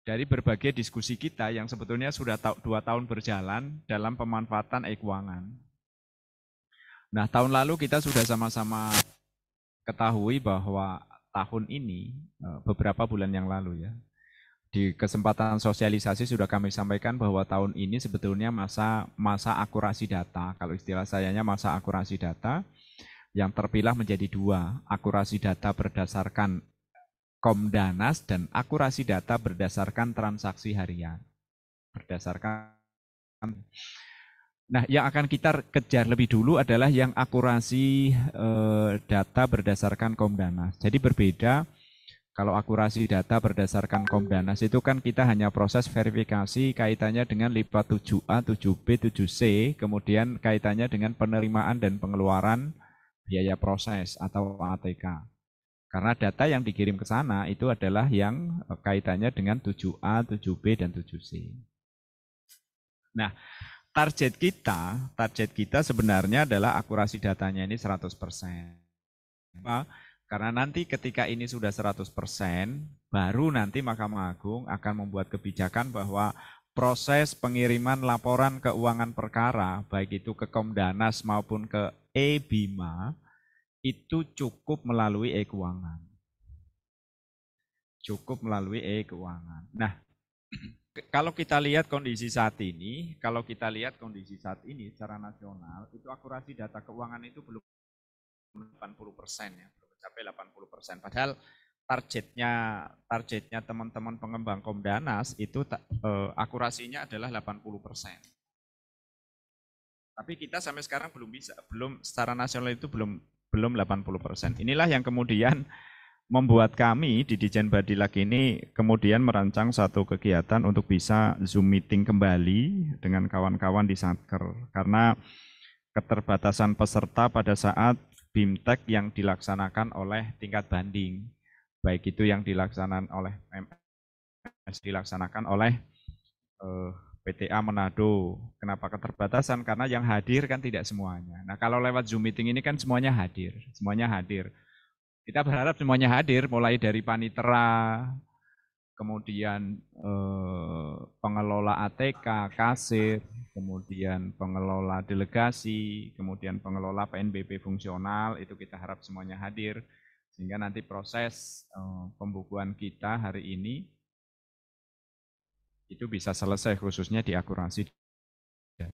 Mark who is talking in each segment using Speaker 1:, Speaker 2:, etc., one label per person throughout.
Speaker 1: Dari berbagai diskusi kita yang sebetulnya sudah 2 tahun berjalan dalam pemanfaatan e-keuangan. Nah, tahun lalu kita sudah sama-sama ketahui bahwa tahun ini, beberapa bulan yang lalu ya, di kesempatan sosialisasi sudah kami sampaikan bahwa tahun ini sebetulnya masa akurasi data, kalau istilah sayanya masa akurasi data, yang terpilah menjadi 2, akurasi data berdasarkan Komdanas dan akurasi data berdasarkan transaksi harian. Nah, yang akan kita kejar lebih dulu adalah yang akurasi data berdasarkan Komdanas. Jadi berbeda, kalau akurasi data berdasarkan Komdanas itu kan kita hanya proses verifikasi kaitannya dengan LIPA 7A, 7B, 7C, kemudian kaitannya dengan penerimaan dan pengeluaran biaya proses atau ATK. Karena data yang dikirim ke sana itu adalah yang kaitannya dengan 7A, 7B, dan 7C. Nah, target kita sebenarnya adalah akurasi datanya ini 100%. Karena nanti ketika ini sudah 100%, baru nanti Mahkamah Agung akan membuat kebijakan bahwa proses pengiriman laporan keuangan perkara, baik itu ke Komdanas maupun ke e-Bima, itu cukup melalui e-keuangan. Cukup melalui e-keuangan. Nah, kalau kita lihat kondisi saat ini secara nasional, itu akurasi data keuangan itu belum 80% ya, belum mencapai 80%. Padahal targetnya teman-teman pengembang Komdanas itu akurasinya adalah 80%. Tapi kita sampai sekarang belum secara nasional itu belum 80%. Inilah yang kemudian membuat kami di Ditjen Badilak ini kemudian merancang satu kegiatan untuk bisa Zoom meeting kembali dengan kawan-kawan di Satker. Karena keterbatasan peserta pada saat BIMTEK yang dilaksanakan oleh tingkat banding. Baik itu yang dilaksanakan oleh PTA Manado. Kenapa keterbatasan? Karena yang hadir kan tidak semuanya. Nah, kalau lewat Zoom meeting ini kan semuanya hadir. Kita berharap semuanya hadir, mulai dari panitera, kemudian pengelola ATK, kasir, kemudian pengelola delegasi, kemudian pengelola PNBP fungsional, itu kita harap semuanya hadir. Sehingga nanti proses pembukuan kita hari ini itu bisa selesai khususnya di akurasi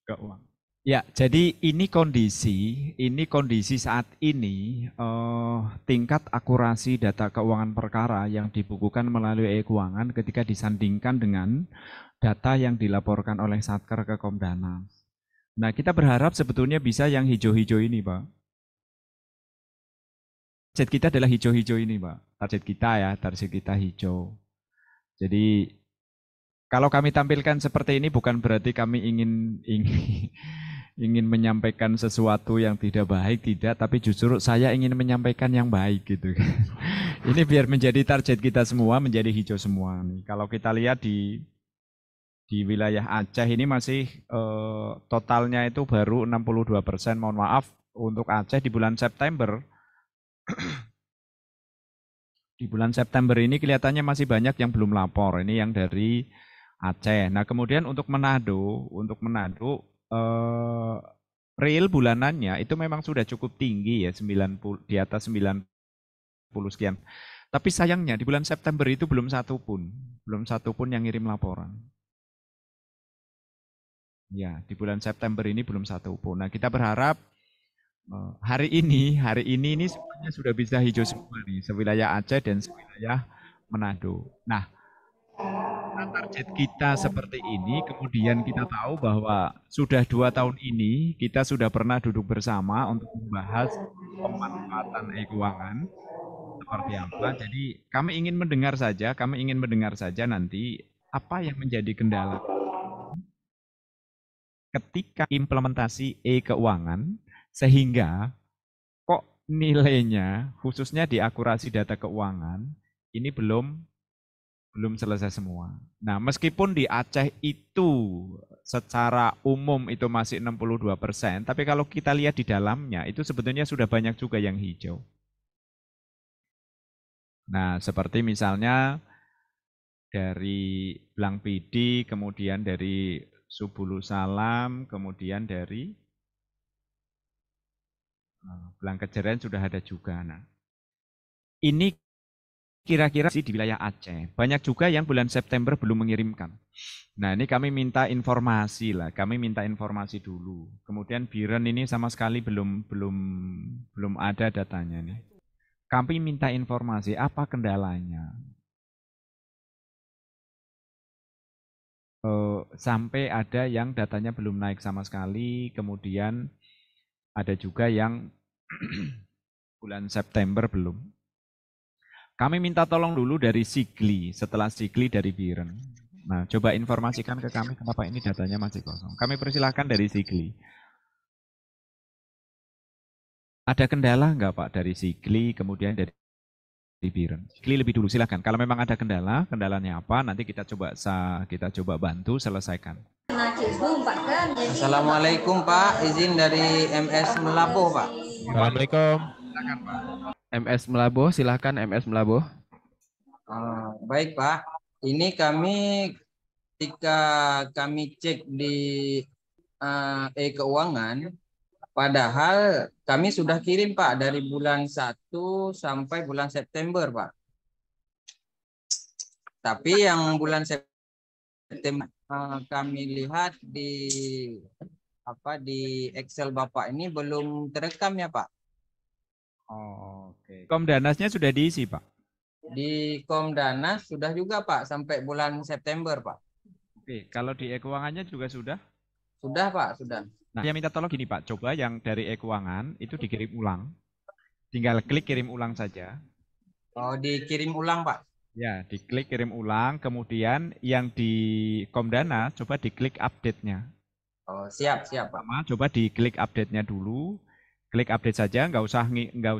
Speaker 1: keuangan. Ya, jadi ini kondisi saat ini tingkat akurasi data keuangan perkara yang dibukukan melalui e-keuangan ketika disandingkan dengan data yang dilaporkan oleh Satker ke Komdanas. Nah, kita berharap sebetulnya bisa yang hijau-hijau ini, Pak. Target kita adalah hijau-hijau ini, Pak. Target kita hijau. Jadi kalau kami tampilkan seperti ini bukan berarti kami ingin menyampaikan sesuatu yang tidak baik, tidak, tapi justru saya ingin menyampaikan yang baik gitu. Ini biar menjadi target kita semua, menjadi hijau semua nih. Kalau kita lihat di wilayah Aceh ini masih totalnya itu baru 62%, mohon maaf untuk Aceh di bulan September. Di bulan September ini kelihatannya masih banyak yang belum lapor. Ini yang dari Aceh. Nah, kemudian untuk Manado real bulanannya itu memang sudah cukup tinggi ya, 90 di atas 90 sekian. Tapi sayangnya di bulan September itu belum satu pun yang ngirim laporan. Ya, di bulan September ini belum satu pun. Nah, kita berharap hari ini semuanya sudah bisa hijau semua nih, sewilayah Aceh dan sewilayah Manado. Nah, target kita seperti ini, kemudian kita tahu bahwa sudah 2 tahun ini kita sudah pernah duduk bersama untuk membahas pemanfaatan e-keuangan seperti apa. Jadi kami ingin mendengar saja nanti apa yang menjadi kendala ketika implementasi e-keuangan sehingga kok nilainya khususnya di akurasi data keuangan ini belum selesai semua. Nah, meskipun di Aceh itu secara umum itu masih 62%, tapi kalau kita lihat di dalamnya itu sebetulnya sudah banyak juga yang hijau. Nah, seperti misalnya dari Blang PD, kemudian dari Subulu Salam, kemudian dari Blang Kejeren sudah ada juga. Nah, ini kira-kira sih di wilayah Aceh. Banyak juga yang bulan September belum mengirimkan. Nah, ini kami minta informasi lah. Kami minta informasi dulu. Kemudian Biren ini sama sekali belum ada datanya nih. Kami minta informasi apa kendalanya. Sampai ada yang datanya belum naik sama sekali, kemudian ada juga yang bulan September belum. Kami minta tolong dulu dari Sigli, setelah Sigli dari Biren. Nah, coba informasikan ke kami kenapa ini datanya masih kosong. Kami persilahkan dari Sigli. Ada kendala nggak Pak dari Sigli, kemudian dari Biren? Sigli lebih dulu, silakan. Kalau memang ada kendala, kendalanya apa? Nanti kita coba bantu selesaikan.
Speaker 2: Assalamualaikum Pak, izin dari MS Melabuh Pak.
Speaker 3: Assalamualaikum.
Speaker 1: Silakan Pak.
Speaker 3: MS Melabuh, silahkan MS Melabuh.
Speaker 2: Baik Pak, ini ketika kami cek di e-keuangan, padahal kami sudah kirim Pak dari bulan 1 sampai bulan September Pak. Tapi yang bulan September kami lihat di Excel Bapak ini belum terekam ya Pak.
Speaker 1: Oke. Komdanasnya sudah diisi Pak?
Speaker 2: Di Komdanas sudah juga Pak sampai bulan September Pak.
Speaker 1: Oke, kalau di e-keuangannya juga sudah?
Speaker 2: Sudah Pak, sudah.
Speaker 1: Nah, saya minta tolong gini Pak, coba yang dari e-keuangan itu dikirim ulang. Tinggal klik kirim ulang saja.
Speaker 2: Oh, dikirim ulang Pak?
Speaker 1: Ya, diklik kirim ulang, kemudian yang di Komdana coba diklik update-nya.
Speaker 2: Oh, siap Pak.
Speaker 1: Pertama, coba diklik update-nya dulu. Klik update saja, nggak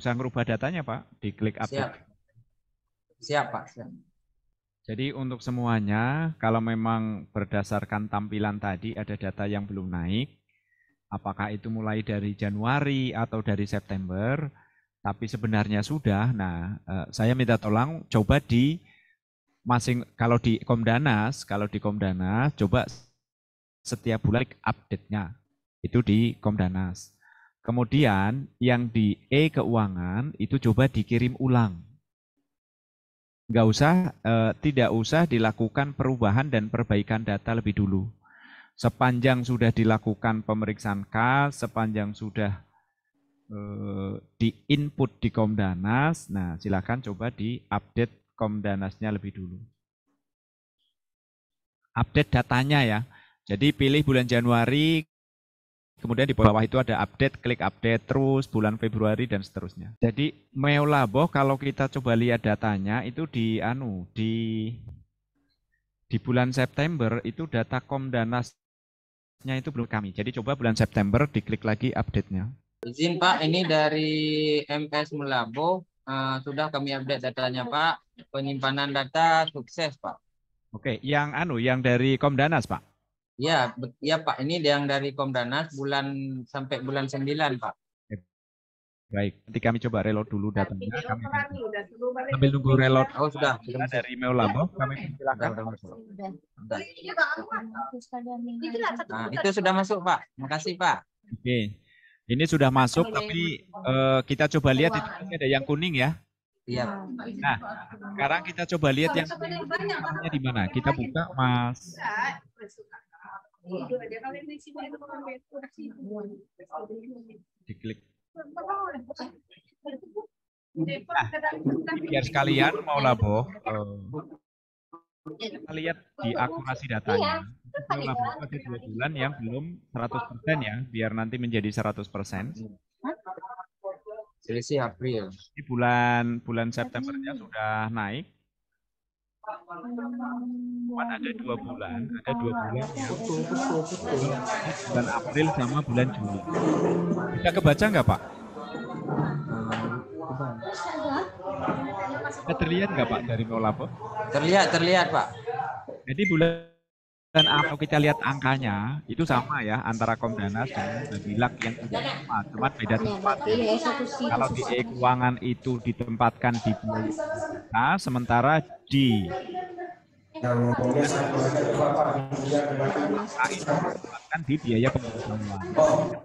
Speaker 1: usah ngerubah datanya Pak, diklik update.
Speaker 2: Siap Pak, siap.
Speaker 1: Jadi untuk semuanya, kalau memang berdasarkan tampilan tadi ada data yang belum naik, apakah itu mulai dari Januari atau dari September, tapi sebenarnya sudah. Nah, saya minta tolong coba kalau di Komdanas coba setiap bulan update-nya itu di Komdanas. Kemudian yang di e-keuangan itu coba dikirim ulang. Tidak usah dilakukan perubahan dan perbaikan data lebih dulu. Sepanjang sudah dilakukan pemeriksaan kas, sepanjang sudah di-input di Komdanas, nah silakan coba di-update Komdanasnya lebih dulu. Update datanya ya. Jadi pilih bulan Januari, kemudian di bawah itu ada update, klik update terus bulan Februari dan seterusnya. Jadi Meolabo kalau kita coba lihat datanya itu di bulan September itu data Komdanasnya itu belum kami. Jadi coba bulan September diklik lagi update-nya.
Speaker 2: Izin Pak, ini dari MS Melabo sudah kami update datanya Pak. Penyimpanan data sukses Pak.
Speaker 1: Oke, yang dari Komdanas Pak.
Speaker 2: Ya Pak, ini yang dari Komdanas sampai bulan 9 Pak.
Speaker 1: Baik, nanti kami coba reload dulu datanya. Kami sambil nunggu reload.
Speaker 2: Oh sudah.
Speaker 1: Dari Meolabo, kami silakan.
Speaker 2: Nah, itu sudah masuk Pak. Makasih Pak.
Speaker 1: Oke. Ini sudah masuk, tapi kita coba lihat ini ada yang kuning ya.
Speaker 2: Iya.
Speaker 1: Nah, sekarang kita coba lihat yang kuningnya di mana. Kita buka Mas. Diklik. Nah, biar sekalian mau labo. Kita lihat di akurasi datanya. Ada 2 bulan yang belum 100% ya, biar nanti menjadi 100%.
Speaker 2: Selisih April.
Speaker 1: Di bulan Septembernya sudah naik. Ada 2 bulan yang bulan April sama bulan Juli. Bisa kebaca nggak Pak? Terlihat nggak Pak dari Meolabo?
Speaker 2: Terlihat Pak.
Speaker 1: Jadi bulan April kita lihat angkanya itu sama ya antara Komdanas dan Babilak yang tidak sama, cuma beda tempat. Kalau di e-keuangan itu ditempatkan di bulan juta, sementara di kan di biaya pemberitahuan.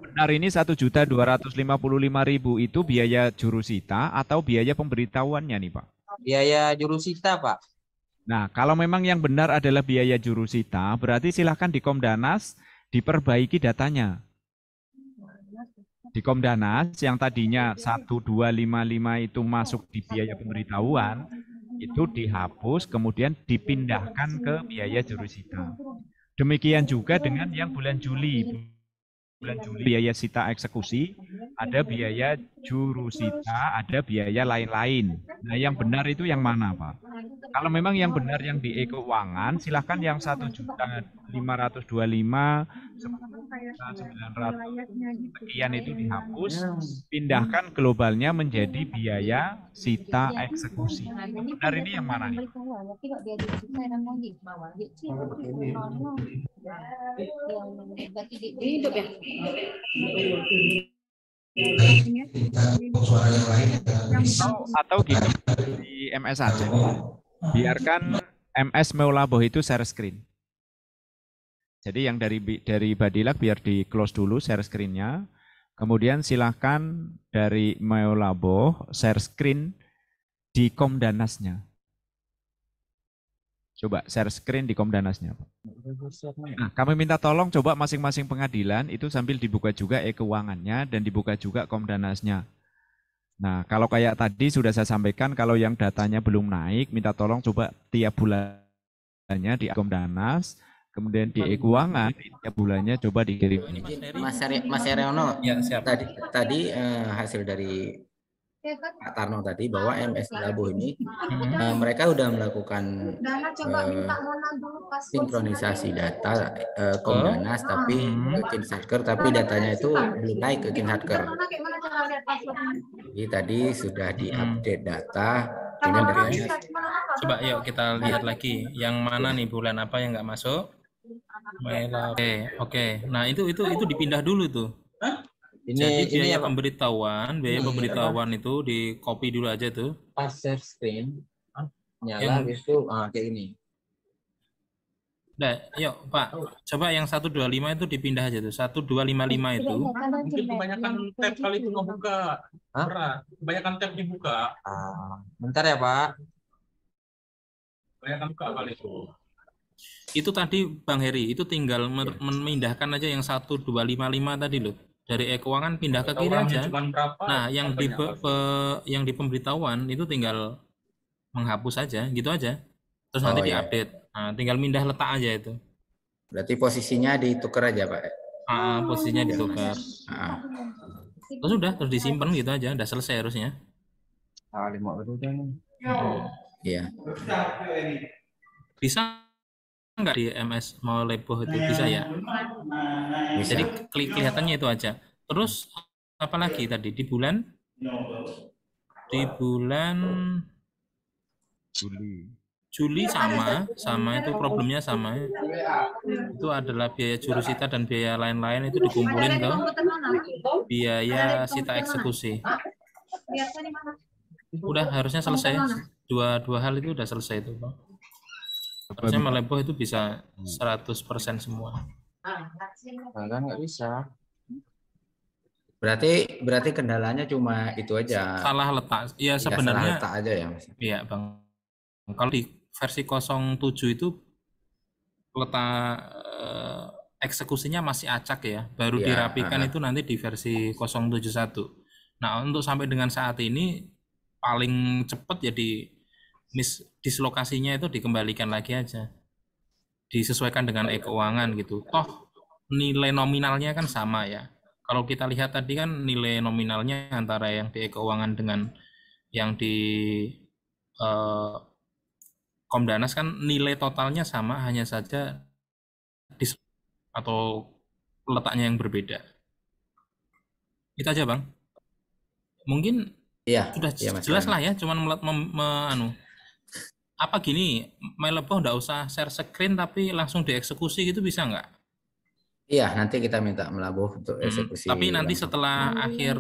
Speaker 1: Benar ini 1.255.000 itu biaya jurusita atau biaya pemberitahuannya nih Pak?
Speaker 2: Biaya jurusita, Pak.
Speaker 1: Nah, kalau memang yang benar adalah biaya jurusita, berarti silahkan di Komdanas diperbaiki datanya. Di Komdanas yang tadinya 1.255 itu masuk di biaya pemberitahuan, itu dihapus kemudian dipindahkan ke biaya jurusita. Demikian juga dengan yang bulan Juli. Bulan Juli biaya sita eksekusi, ada biaya jurusita, ada biaya lain-lain. Nah, yang benar itu yang mana, Pak? Kalau memang yang benar yang di e-keuangan, silahkan yang 1.525, 10.900 sekian itu dihapus, pindahkan globalnya menjadi biaya sita eksekusi. Yang benar ini yang mana nih? Atau gini, di MS aja. Biarkan MS Meulaboh itu share screen. Jadi yang dari Badilak biar di close dulu share screen-nya. Kemudian silahkan dari Meulaboh share screen di Komdanasnya. Coba share screen di Komdanasnya. Nah, kami minta tolong coba masing-masing pengadilan itu sambil dibuka juga e-keuangannya dan dibuka juga Komdanasnya. Nah, kalau kayak tadi sudah saya sampaikan, kalau yang datanya belum naik, minta tolong coba tiap bulannya di Komdanas, kemudian di e-keuangan, tiap bulannya coba dikirim.
Speaker 4: Mas Heryono,
Speaker 5: Ya, siap.
Speaker 4: tadi hasil dari Pak Tarno tadi bahwa MS Meulaboh ini mereka sudah melakukan sinkronisasi data Komdanas tapi ke Kinsatker, tapi datanya itu belum naik ke Kinsatker. Jadi tadi sudah diupdate data.
Speaker 5: Coba yuk kita lihat lagi. Yang mana nih bulan apa yang nggak masuk? Oke. Nah itu dipindah dulu tuh. Jadi biaya pemberitahuan itu di copy dulu aja tuh.
Speaker 2: Pas share screen, nyala itu kayak gini.
Speaker 5: Udah, yuk Pak, coba yang 125 itu dipindah aja tuh. 1255 itu.
Speaker 6: Mungkin kebanyakan tab kali itu ngebuka. Berat. Kebanyakan tab dibuka.
Speaker 2: Bentar ya Pak.
Speaker 6: Kebanyakan buka kali itu.
Speaker 5: Itu tadi Bang Heri, itu tinggal memindahkan aja yang 1255 tadi loh. Dari e-keuangan pindah ke kiri aja. Nah, yang di pemberitahuan itu tinggal menghapus aja, gitu aja. Terus nanti diupdate. Nah, tinggal pindah letak aja itu.
Speaker 4: Berarti posisinya ditukar aja, Pak.
Speaker 5: Posisinya ditukar. Terus terus disimpan gitu aja, udah selesai harusnya.
Speaker 4: Iya.
Speaker 5: Bisa nggak di MS Meulaboh itu bisa ya?
Speaker 4: Bisa.
Speaker 5: Jadi kelihatannya itu aja. Terus apalagi tadi di bulan Juli sama itu problemnya sama. Itu adalah biaya jurusita dan biaya lain-lain itu dikumpulin ke biaya sita eksekusi. Udah harusnya selesai. Dua hal itu udah selesai itu, Bang. Harusnya Meulaboh itu bisa 100% semua.
Speaker 2: Kan nggak bisa.
Speaker 4: Berarti kendalanya cuma itu aja.
Speaker 5: Salah letak. Ya sebenarnya
Speaker 4: salah letak aja ya, Mas.
Speaker 5: Iya, Bang. Kalau di versi 07 itu letak eksekusinya masih acak ya. Baru dirapikan itu nanti di versi 071. Nah, untuk sampai dengan saat ini paling cepat jadi dislokasinya itu dikembalikan lagi aja. Disesuaikan dengan e-keuangan gitu. Toh nilai nominalnya kan sama ya. Kalau kita lihat tadi kan nilai nominalnya antara yang di e-keuangan dengan yang di Komdanas kan nilai totalnya sama, hanya saja atau letaknya yang berbeda. Itu aja Bang. Mungkin sudah jelas lah ya, cuman apa gini, Meulaboh nggak usah share screen tapi langsung dieksekusi gitu bisa nggak?
Speaker 4: Iya, nanti kita minta Meulaboh untuk eksekusi.
Speaker 5: Tapi nanti setelah akhir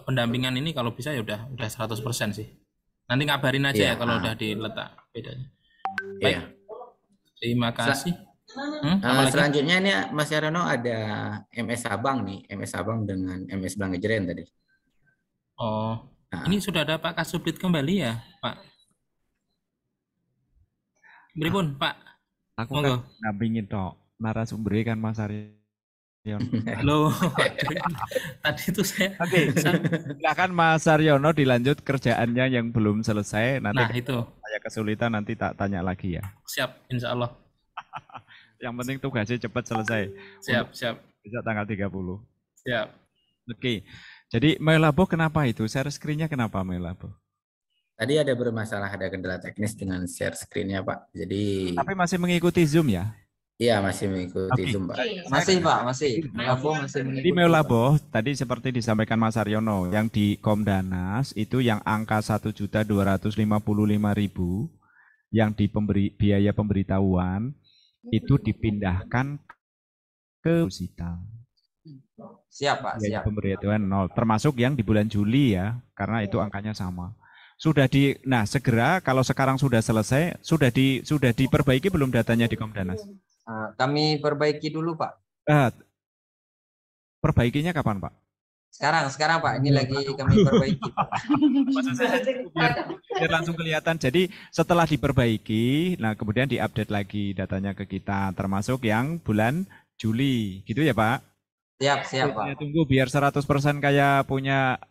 Speaker 5: pendampingan ini kalau bisa ya udah 100% sih. Nanti ngabarin aja ya kalau udah diletak bedanya. Baik.
Speaker 4: Iya.
Speaker 5: Terima kasih. Apalagi?
Speaker 4: Selanjutnya ini Mas Yarno ada MS Sabang nih, MS Sabang dengan MS Blangejeren tadi.
Speaker 5: Oh, ini sudah ada Pak Kasubdit kembali ya, Pak? Beripun, Pak?
Speaker 1: Aku kan nampingin tok, narasumbernya kan Mas Aryon.
Speaker 5: Loh, tadi itu saya.
Speaker 1: Oke, silakan Mas Aryono dilanjut kerjaannya yang belum selesai. Nanti
Speaker 5: nah itu.
Speaker 1: Saya kesulitan nanti tak tanya lagi ya.
Speaker 5: Siap, insya Allah.
Speaker 1: Yang penting tugasnya cepat selesai.
Speaker 5: Siap.
Speaker 1: Bisa tanggal 30.
Speaker 5: Siap.
Speaker 1: Oke, jadi Melabo kenapa itu? Share screen-nya kenapa Melabo?
Speaker 4: Tadi ada bermasalah, ada kendala teknis dengan share screen-nya Pak. Jadi.
Speaker 1: Tapi masih mengikuti Zoom ya?
Speaker 4: Iya, masih mengikuti Zoom Pak.
Speaker 2: Masih Pak, masih. Melabo masih mengikuti.
Speaker 1: Di Melabo tadi seperti disampaikan Mas Aryono, yang di Komdanas itu yang angka 1.255.000, yang di biaya pemberitahuan itu dipindahkan ke digital.
Speaker 2: Siap Pak,
Speaker 1: Biaya
Speaker 2: siap.
Speaker 1: pemberitahuan 0, termasuk yang di bulan Juli ya, karena itu angkanya sama. Nah segera kalau sekarang sudah selesai, sudah diperbaiki belum datanya di Komdanas?
Speaker 2: Kami perbaiki dulu Pak.
Speaker 1: Perbaikinya kapan Pak?
Speaker 2: Sekarang Pak, ini lagi kami perbaiki.
Speaker 1: Maksud saya biar langsung kelihatan. Jadi setelah diperbaiki, nah kemudian diupdate lagi datanya ke kita, termasuk yang bulan Juli, gitu ya Pak?
Speaker 2: Siap Pak.
Speaker 1: Saya tunggu biar 100% kayak punya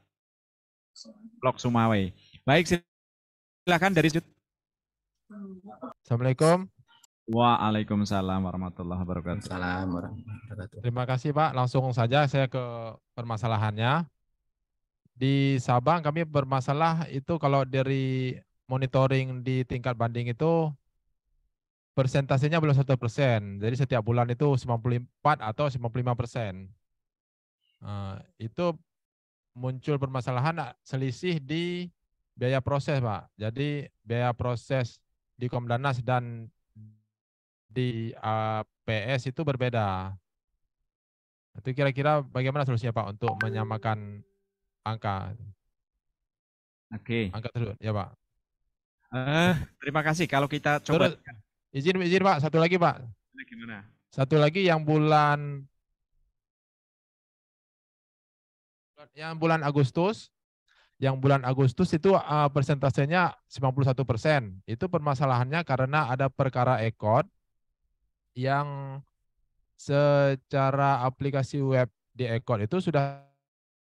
Speaker 1: Blok Sumawe. Baik, silakan dari sudut.
Speaker 7: Assalamualaikum.
Speaker 1: Waalaikumsalam warahmatullahi wabarakatuh.
Speaker 4: Assalamualaikum warahmatullahi wabarakatuh.
Speaker 7: Terima kasih Pak. Langsung saja saya ke permasalahannya. Di Sabang kami bermasalah itu kalau dari monitoring di tingkat banding itu persentasenya belum 100%. Jadi setiap bulan itu 94 atau 95%. Itu muncul permasalahan selisih di biaya proses Pak. Jadi biaya proses di Komdanas dan di PS itu berbeda. Itu kira-kira bagaimana solusinya Pak untuk menyamakan angka?
Speaker 1: Oke.
Speaker 7: Angka tersebut, ya Pak.
Speaker 1: Terima kasih. Kalau kita coba.
Speaker 7: Terus, izin Pak, satu lagi Pak.
Speaker 1: Gimana?
Speaker 7: Satu lagi yang bulan Agustus. Yang bulan Agustus itu persentasenya 91%. Itu permasalahannya karena ada perkara ekot yang secara aplikasi web di ekot itu sudah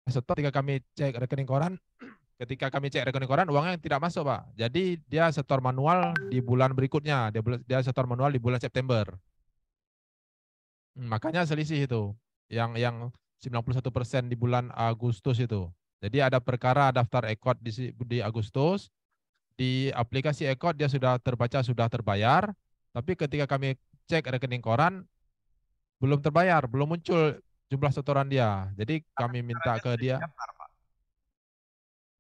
Speaker 7: setor ketika kami cek rekening koran. Ketika kami cek rekening koran, uangnya tidak masuk, Pak. Jadi dia setor manual di bulan berikutnya. Dia setor manual di bulan September. Makanya selisih itu. Yang 91% di bulan Agustus itu. Jadi ada perkara daftar ekot di Agustus. Di aplikasi ekot dia sudah terbaca, sudah terbayar. Tapi ketika kami cek rekening koran, belum terbayar, belum muncul jumlah setoran dia. Jadi kami minta ke dia.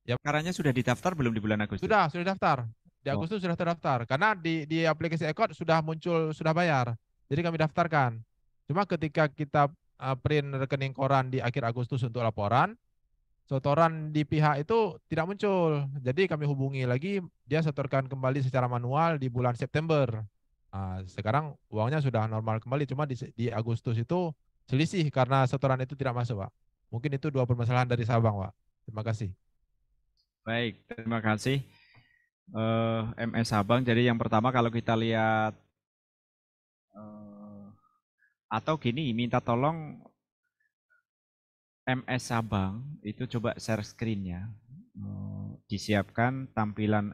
Speaker 1: Ya, perkaranya sudah didaftar belum di bulan Agustus?
Speaker 7: Sudah daftar. Di Agustus sudah terdaftar. Karena di aplikasi ekot sudah muncul, sudah bayar. Jadi kami daftarkan. Cuma ketika kita print rekening koran di akhir Agustus untuk laporan, setoran di pihak itu tidak muncul. Jadi kami hubungi lagi, dia setorkan kembali secara manual di bulan September. Sekarang uangnya sudah normal kembali, cuma di Agustus itu selisih karena setoran itu tidak masuk, Pak. Mungkin itu dua permasalahan dari Sabang, Pak. Terima kasih.
Speaker 1: Baik, terima kasih. MS Sabang, jadi yang pertama kalau kita lihat, atau gini, minta tolong MS Sabang itu coba share screen-nya, disiapkan tampilan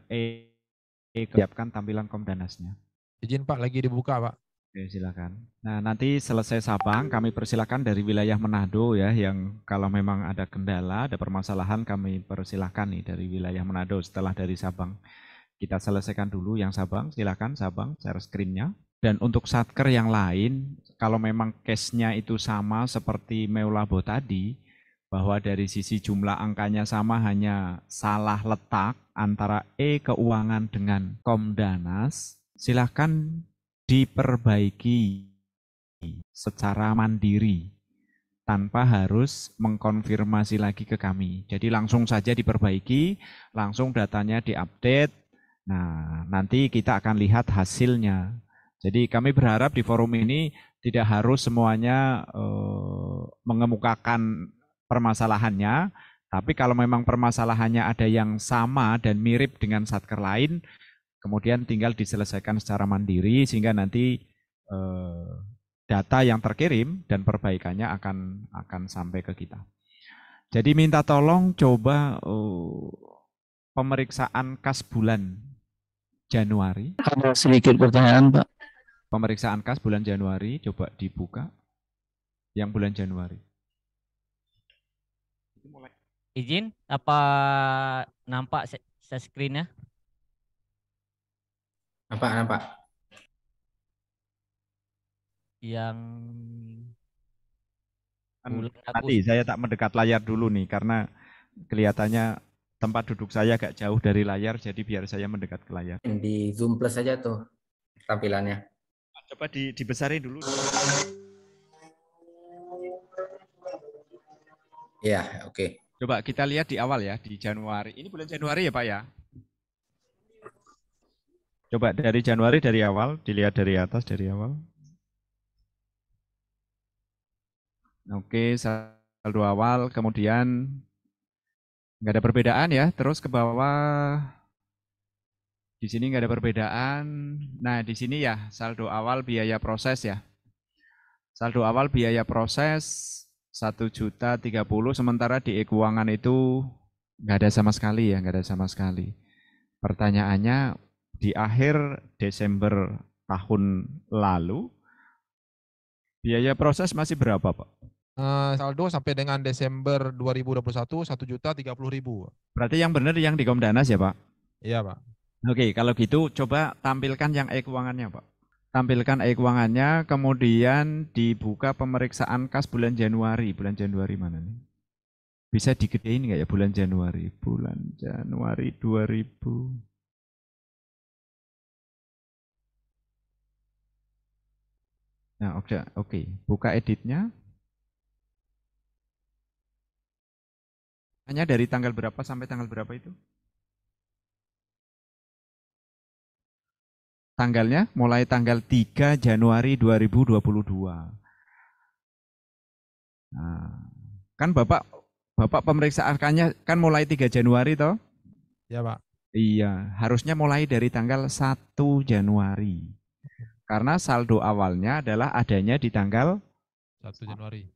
Speaker 1: siapkan tampilan Komdanasnya.
Speaker 7: Izin Pak, lagi dibuka Pak.
Speaker 1: Oke, silakan. Nah, nanti selesai Sabang, kami persilakan dari wilayah Manado ya, yang kalau memang ada kendala, ada permasalahan, kami persilahkan nih dari wilayah Manado setelah dari Sabang. Kita selesaikan dulu yang Sabang, silakan Sabang share screen-nya. Dan untuk satker yang lain, kalau memang case-nya itu sama seperti Meulabo tadi, bahwa dari sisi jumlah angkanya sama, hanya salah letak antara keuangan dengan Komdanas, silakan diperbaiki secara mandiri tanpa harus mengkonfirmasi lagi ke kami. Jadi langsung saja diperbaiki, langsung datanya diupdate. Nah, nanti kita akan lihat hasilnya. Jadi kami berharap di forum ini tidak harus semuanya mengemukakan permasalahannya, tapi kalau memang permasalahannya ada yang sama dan mirip dengan satker lain, kemudian tinggal diselesaikan secara mandiri sehingga nanti data yang terkirim dan perbaikannya akan sampai ke kita. Jadi minta tolong coba pemeriksaan kas bulan Januari.
Speaker 8: Ada sedikit pertanyaan, Pak.
Speaker 1: Pemeriksaan kas bulan Januari coba dibuka. Yang bulan Januari.
Speaker 9: Izin, apa nampak share screen-nya?
Speaker 4: Nampak.
Speaker 9: Yang bulan
Speaker 1: Nanti saya tak mendekat layar dulu nih karena kelihatannya tempat duduk saya agak jauh dari layar, jadi biar saya mendekat ke layar.
Speaker 4: Di Zoom Plus saja tuh tampilannya.
Speaker 1: Coba dibesarin dulu.
Speaker 4: Ya, oke.
Speaker 1: Coba kita lihat di awal ya, di Januari. Ini bulan Januari ya Pak ya? Coba dari Januari dari awal, dilihat dari atas dari awal. Oke, saldo awal, kemudian nggak ada perbedaan ya. Terus ke bawah, di sini nggak ada perbedaan. Nah, di sini ya saldo awal biaya proses ya. Saldo awal biaya proses 1.030.000, sementara di e-keuangan itu nggak ada sama sekali ya, nggak ada sama sekali. Pertanyaannya di akhir Desember tahun lalu biaya proses masih berapa Pak?
Speaker 7: Saldo sampai dengan Desember 2021 1.030.000.
Speaker 1: Berarti yang benar yang di Komdanas ya Pak?
Speaker 7: Iya Pak.
Speaker 1: Oke, kalau gitu coba tampilkan yang e-keuangannya Pak. Tampilkan e-keuangannya, kemudian dibuka pemeriksaan kas bulan Januari. Bulan Januari mana nih? Bisa digedein nggak ya bulan Januari? Bulan Januari 2000. Nah, oke. Buka editnya. Hanya dari tanggal berapa sampai tanggal berapa itu? Tanggalnya mulai tanggal 3 Januari 2022. Nah, kan Bapak pemeriksaannya kan mulai 3 Januari toh?
Speaker 7: Ya Pak.
Speaker 1: Iya, harusnya mulai dari tanggal 1 Januari. Karena saldo awalnya adalah adanya di tanggal
Speaker 7: 1 Januari.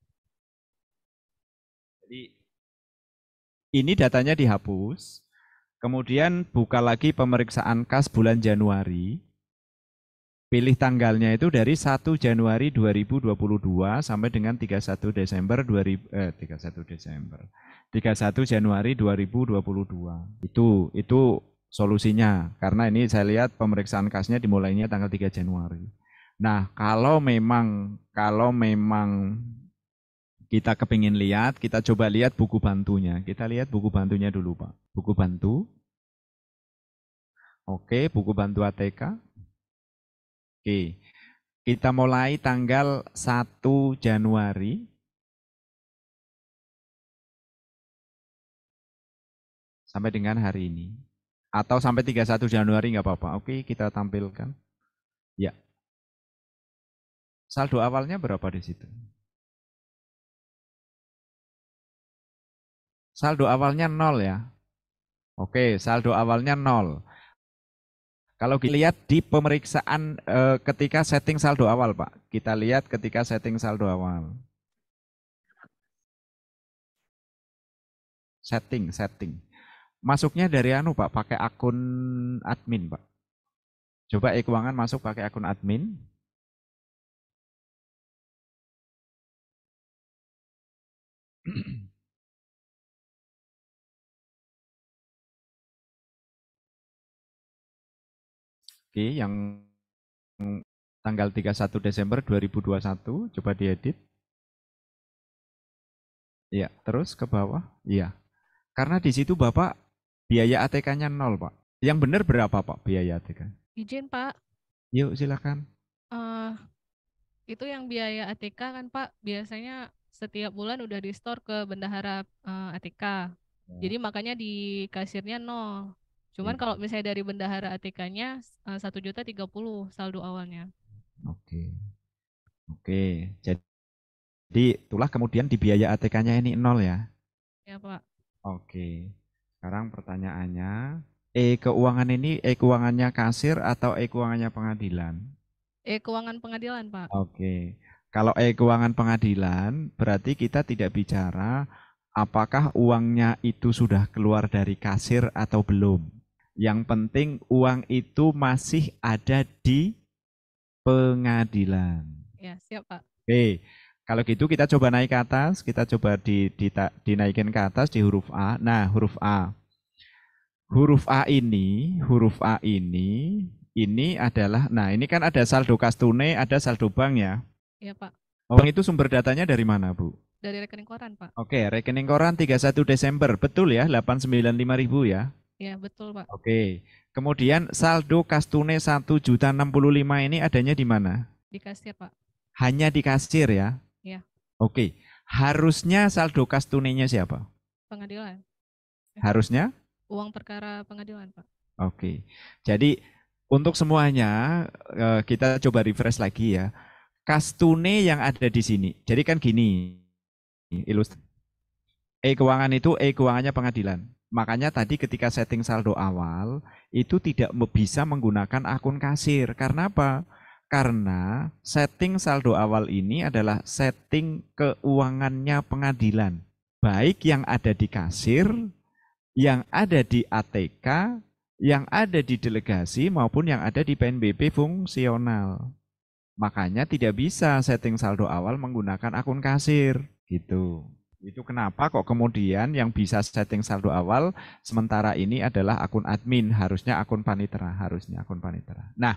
Speaker 1: Jadi ini datanya dihapus, kemudian buka lagi pemeriksaan kas bulan Januari, pilih tanggalnya itu dari 1 Januari 2022 sampai dengan 31 Januari 2022. Itu solusinya, karena ini saya lihat pemeriksaan kasnya dimulainya tanggal 3 Januari. Nah, kalau memang kita kepingin lihat, kita coba lihat buku bantunya. Kita lihat buku bantunya dulu, Pak. Buku bantu. Oke, buku bantu ATK. Oke. Kita mulai tanggal 1 Januari. Sampai dengan hari ini. Atau sampai 31 Januari nggak apa-apa. Oke, kita tampilkan. Ya. Saldo awalnya berapa di situ? Saldo awalnya 0 ya. Oke, saldo awalnya 0. Kalau kita lihat di pemeriksaan ketika setting saldo awal, Pak. Kita lihat ketika setting saldo awal. Setting. Masuknya dari Pak, pakai akun admin, Pak. Coba e-keuangan masuk pakai akun admin. Oke, yang tanggal 31 Desember 2021, coba diedit. Ya, terus ke bawah. Iya. Karena di situ Bapak biaya ATK-nya 0, Pak. Yang benar berapa, Pak, biaya ATK?
Speaker 10: Izin, Pak.
Speaker 1: Yuk, silakan.
Speaker 10: Itu yang biaya ATK kan, Pak, biasanya setiap bulan udah di store ke bendahara ATK. Jadi makanya di kasirnya 0. Cuman kalau misalnya dari bendahara ATK-nya 1.030.000 saldo awalnya.
Speaker 1: Oke. Oke. Jadi itulah kemudian di biaya ATK-nya ini 0 ya.
Speaker 10: Ya, Pak.
Speaker 1: Oke. Sekarang pertanyaannya, keuangan ini keuangannya kasir atau keuangannya pengadilan?
Speaker 10: Keuangan pengadilan, Pak.
Speaker 1: Oke. Kalau keuangan pengadilan, berarti kita tidak bicara apakah uangnya itu sudah keluar dari kasir atau belum. Yang penting uang itu masih ada di pengadilan.
Speaker 10: Ya, siap, Pak.
Speaker 1: Oke. Kalau gitu kita coba naik ke atas, kita coba dinaikin ke atas di huruf A. Nah, huruf A. Huruf A ini adalah, nah ini kan ada saldo kas tunai, ada saldo bank ya.
Speaker 10: Iya, Pak.
Speaker 1: Bank itu sumber datanya dari mana, Bu?
Speaker 10: Dari rekening koran, Pak.
Speaker 1: Oke, rekening koran 31 Desember, betul ya, 895.000 ya?
Speaker 10: Iya, betul, Pak.
Speaker 1: Oke, kemudian saldo kas tunai 1.065.000 ini adanya di mana?
Speaker 10: Di kasir, Pak.
Speaker 1: Hanya di kasir ya?
Speaker 10: Iya.
Speaker 1: Oke, harusnya saldo kas tunainya siapa?
Speaker 10: Pengadilan.
Speaker 1: Harusnya?
Speaker 10: Uang perkara pengadilan, Pak.
Speaker 1: Oke, jadi untuk semuanya kita coba refresh lagi ya. Kas tunai yang ada di sini. Jadi kan gini, ilustrasi. Keuangan itu keuangannya pengadilan. Makanya tadi ketika setting saldo awal itu tidak bisa menggunakan akun kasir. Karena apa? Karena setting saldo awal ini adalah setting keuangannya pengadilan. Baik yang ada di kasir, yang ada di ATK, yang ada di delegasi maupun yang ada di PNBP fungsional. Makanya tidak bisa setting saldo awal menggunakan akun kasir gitu. Itu kenapa kok kemudian yang bisa setting saldo awal sementara ini adalah akun admin, harusnya akun panitera, Nah,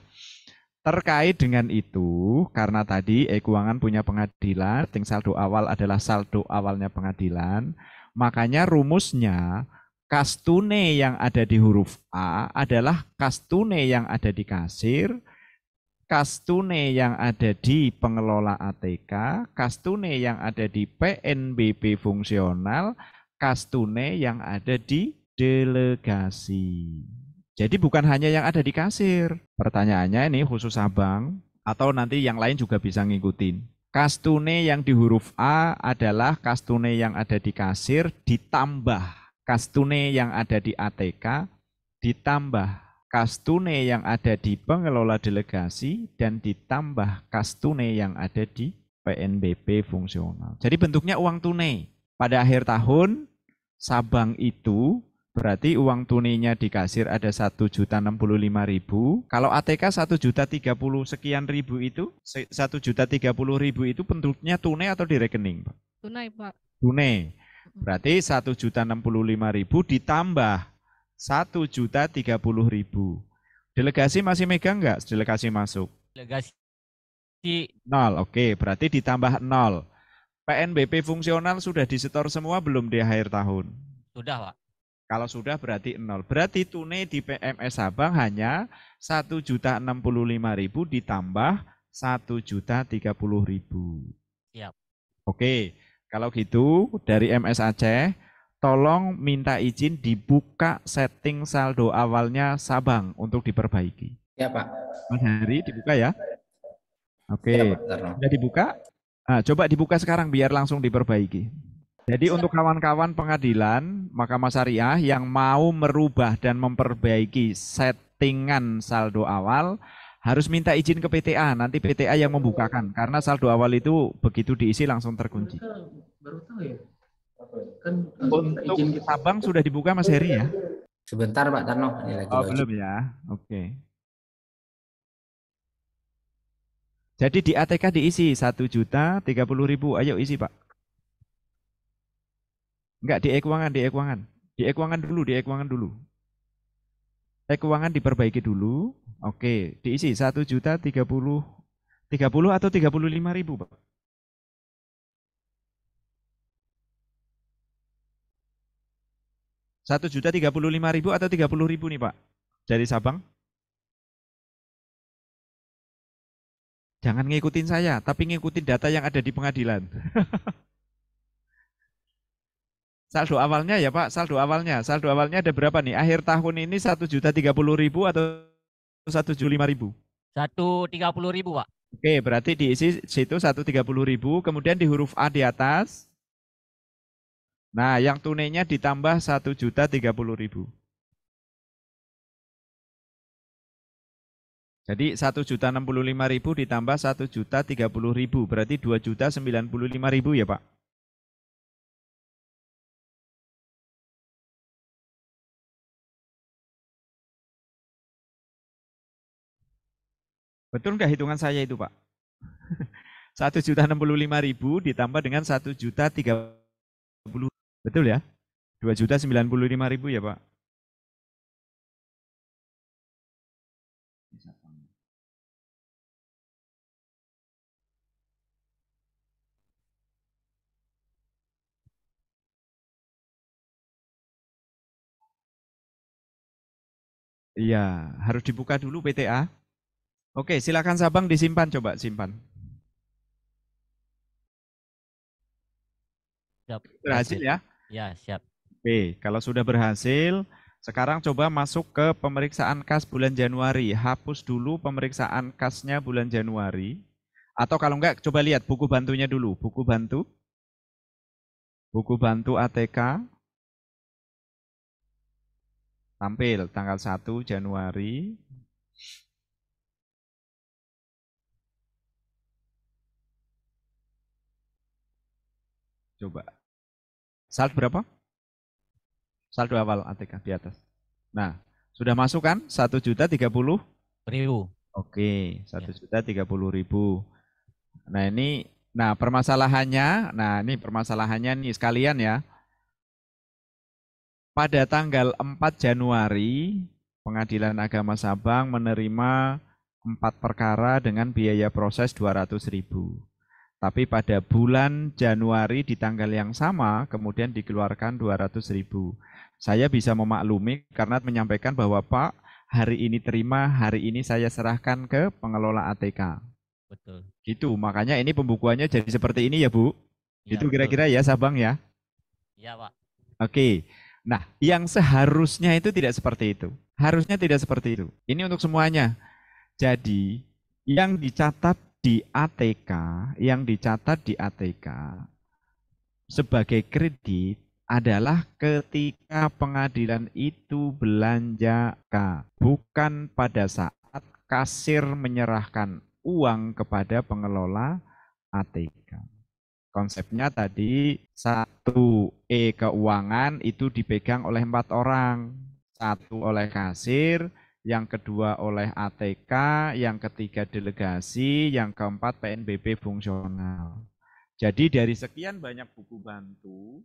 Speaker 1: terkait dengan itu, karena tadi keuangan punya pengadilan, setting saldo awal adalah saldo awalnya pengadilan, makanya rumusnya kas tunai yang ada di huruf A adalah kas tunai yang ada di kasir, kas tunai yang ada di pengelola ATK, kas tunai yang ada di PNBP fungsional, kas tunai yang ada di delegasi. Jadi bukan hanya yang ada di kasir. Pertanyaannya ini khusus abang atau nanti yang lain juga bisa ngikutin. Kas tunai yang di huruf A adalah kas tunai yang ada di kasir ditambah kas tunai yang ada di ATK ditambah kas tunai yang ada di pengelola delegasi dan ditambah kas tunai yang ada di PNBP fungsional. Jadi bentuknya uang tunai. Pada akhir tahun, Sabang itu berarti uang tunainya di kasir ada 1.065.000. Kalau ATK 1.030 sekian ribu itu, 1.030.000 itu bentuknya tunai atau di rekening, Pak?
Speaker 10: Tunai, Pak.
Speaker 1: Tunai. Berarti 1.065.000 ditambah 1.030.000. Delegasi masih megang nggak? Delegasi masuk.
Speaker 9: Delegasi
Speaker 1: 0. Oke, berarti ditambah 0. PNBP fungsional sudah disetor semua belum di akhir tahun?
Speaker 9: Sudah, Pak.
Speaker 1: Kalau sudah berarti 0. Berarti tunai di PMS Sabang hanya 1.065.000 ditambah 1.030.000.
Speaker 9: Siap.
Speaker 1: Oke. Kalau gitu dari MS Aceh, tolong minta izin dibuka setting saldo awalnya Sabang untuk diperbaiki.
Speaker 4: Ya, Pak.
Speaker 1: Mas Hari dibuka ya. Oke,
Speaker 4: Ya, Pak.
Speaker 1: sudah dibuka? Nah, coba dibuka sekarang biar langsung diperbaiki. Jadi untuk kawan-kawan pengadilan Mahkamah Syariah yang mau merubah dan memperbaiki settingan saldo awal, harus minta izin ke PTA, nanti PTA yang membukakan, karena saldo awal itu begitu diisi langsung terkunci.
Speaker 6: Baru tahu ya. Kan
Speaker 1: untuk Sabang sudah dibuka Mas Heri ya?
Speaker 4: Sebentar Pak Tarno, ini lagi
Speaker 1: belum ya, oke. Jadi di ATK diisi 1.030.000, ayo isi Pak. Enggak, di e-keuangan. Di e-keuangan dulu. E-keuangan diperbaiki dulu. Oke, diisi 1.030.000 atau 35.000, Pak. Rp1.035.000 atau 30.000 nih, Pak. Dari Sabang. Jangan ngikutin saya, tapi ngikutin data yang ada di pengadilan. Saldo awalnya ya Pak, saldo awalnya. Saldo awalnya ada berapa nih? Akhir tahun ini 1.030.000 atau 175.000?
Speaker 9: 130.000 Pak.
Speaker 1: Oke, berarti diisi situ 130.000, kemudian di huruf A di atas. Nah, yang tunainya ditambah 1.030.000. Jadi 1.065.000 ditambah 1.030.000, berarti 2.095.000 ya Pak? Betul nggak hitungan saya itu Pak? 1.065.000 ditambah dengan 1.030.000. Betul ya? 2.095.000 ya Pak? Iya, harus dibuka dulu PTA. Oke, silakan Sabang disimpan, coba simpan.
Speaker 9: Siap.
Speaker 1: Berhasil ya?
Speaker 9: Ya, siap.
Speaker 1: Oke, kalau sudah berhasil, sekarang coba masuk ke pemeriksaan kas bulan Januari. Hapus dulu pemeriksaan kasnya bulan Januari. Atau kalau enggak, coba lihat buku bantunya dulu. Buku bantu. Buku bantu ATK. Tampil tanggal 1 Januari. Coba. Saldo berapa? Saldo awal ATK di atas. Nah, sudah masuk kan? 1.030.000. Oke, 1.030.000. Nah, ini permasalahannya, ini permasalahannya nih sekalian ya. Pada tanggal 4 Januari, Pengadilan Agama Sabang menerima 4 perkara dengan biaya proses 200.000. Tapi pada bulan Januari di tanggal yang sama kemudian dikeluarkan 200.000. Saya bisa memaklumi karena menyampaikan bahwa Pak, hari ini terima, hari ini saya serahkan ke pengelola ATK.
Speaker 9: Betul.
Speaker 1: Gitu, makanya ini pembukuannya jadi seperti ini ya Bu.
Speaker 9: Ya,
Speaker 1: Itu kira-kira ya Sabang ya.
Speaker 9: Iya Pak.
Speaker 1: Oke. Nah, yang seharusnya itu tidak seperti itu. Harusnya tidak seperti itu. Ini untuk semuanya. Jadi, yang dicatat di ATK, sebagai kredit adalah ketika pengadilan itu belanja K, bukan pada saat kasir menyerahkan uang kepada pengelola ATK. Konsepnya tadi 1E keuangan itu dipegang oleh 4 orang. 1 oleh kasir, yang kedua oleh ATK, yang ketiga delegasi, yang keempat PNBP fungsional. Jadi dari sekian banyak buku bantu,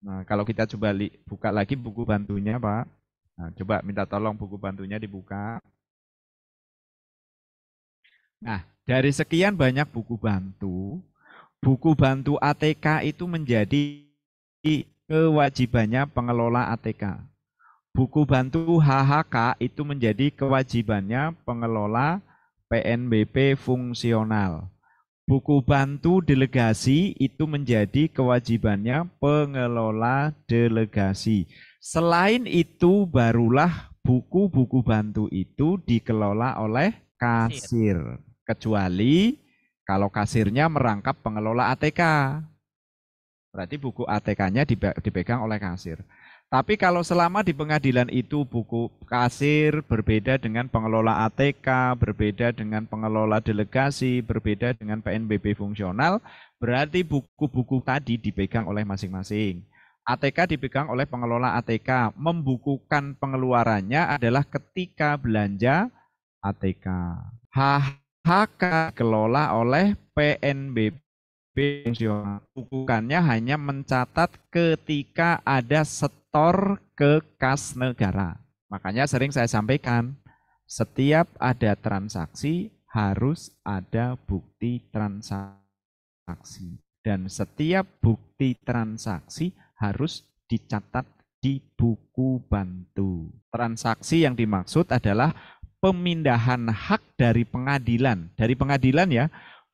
Speaker 1: nah kalau kita coba buka lagi buku bantunya Pak. Nah, coba minta tolong buku bantunya dibuka. Nah, dari sekian banyak buku bantu ATK itu menjadi kewajibannya pengelola ATK. Buku bantu HHK itu menjadi kewajibannya pengelola PNBP fungsional. Buku bantu delegasi itu menjadi kewajibannya pengelola delegasi. Selain itu barulah buku-buku bantu itu dikelola oleh kasir. Kecuali kalau kasirnya merangkap pengelola ATK, berarti buku ATK-nya dipegang oleh kasir. Tapi kalau selama di pengadilan itu buku kasir berbeda dengan pengelola ATK, berbeda dengan pengelola delegasi, berbeda dengan PNBP fungsional, berarti buku-buku tadi dipegang oleh masing-masing. ATK dipegang oleh pengelola ATK, membukukan pengeluarannya adalah ketika belanja ATK. HK dikelola oleh PNBP fungsional. Bukukannya hanya mencatat ketika ada setor ke kas negara. Makanya sering saya sampaikan, setiap ada transaksi harus ada bukti transaksi. Dan setiap bukti transaksi harus dicatat di buku bantu. Transaksi yang dimaksud adalah pemindahan hak dari pengadilan ya,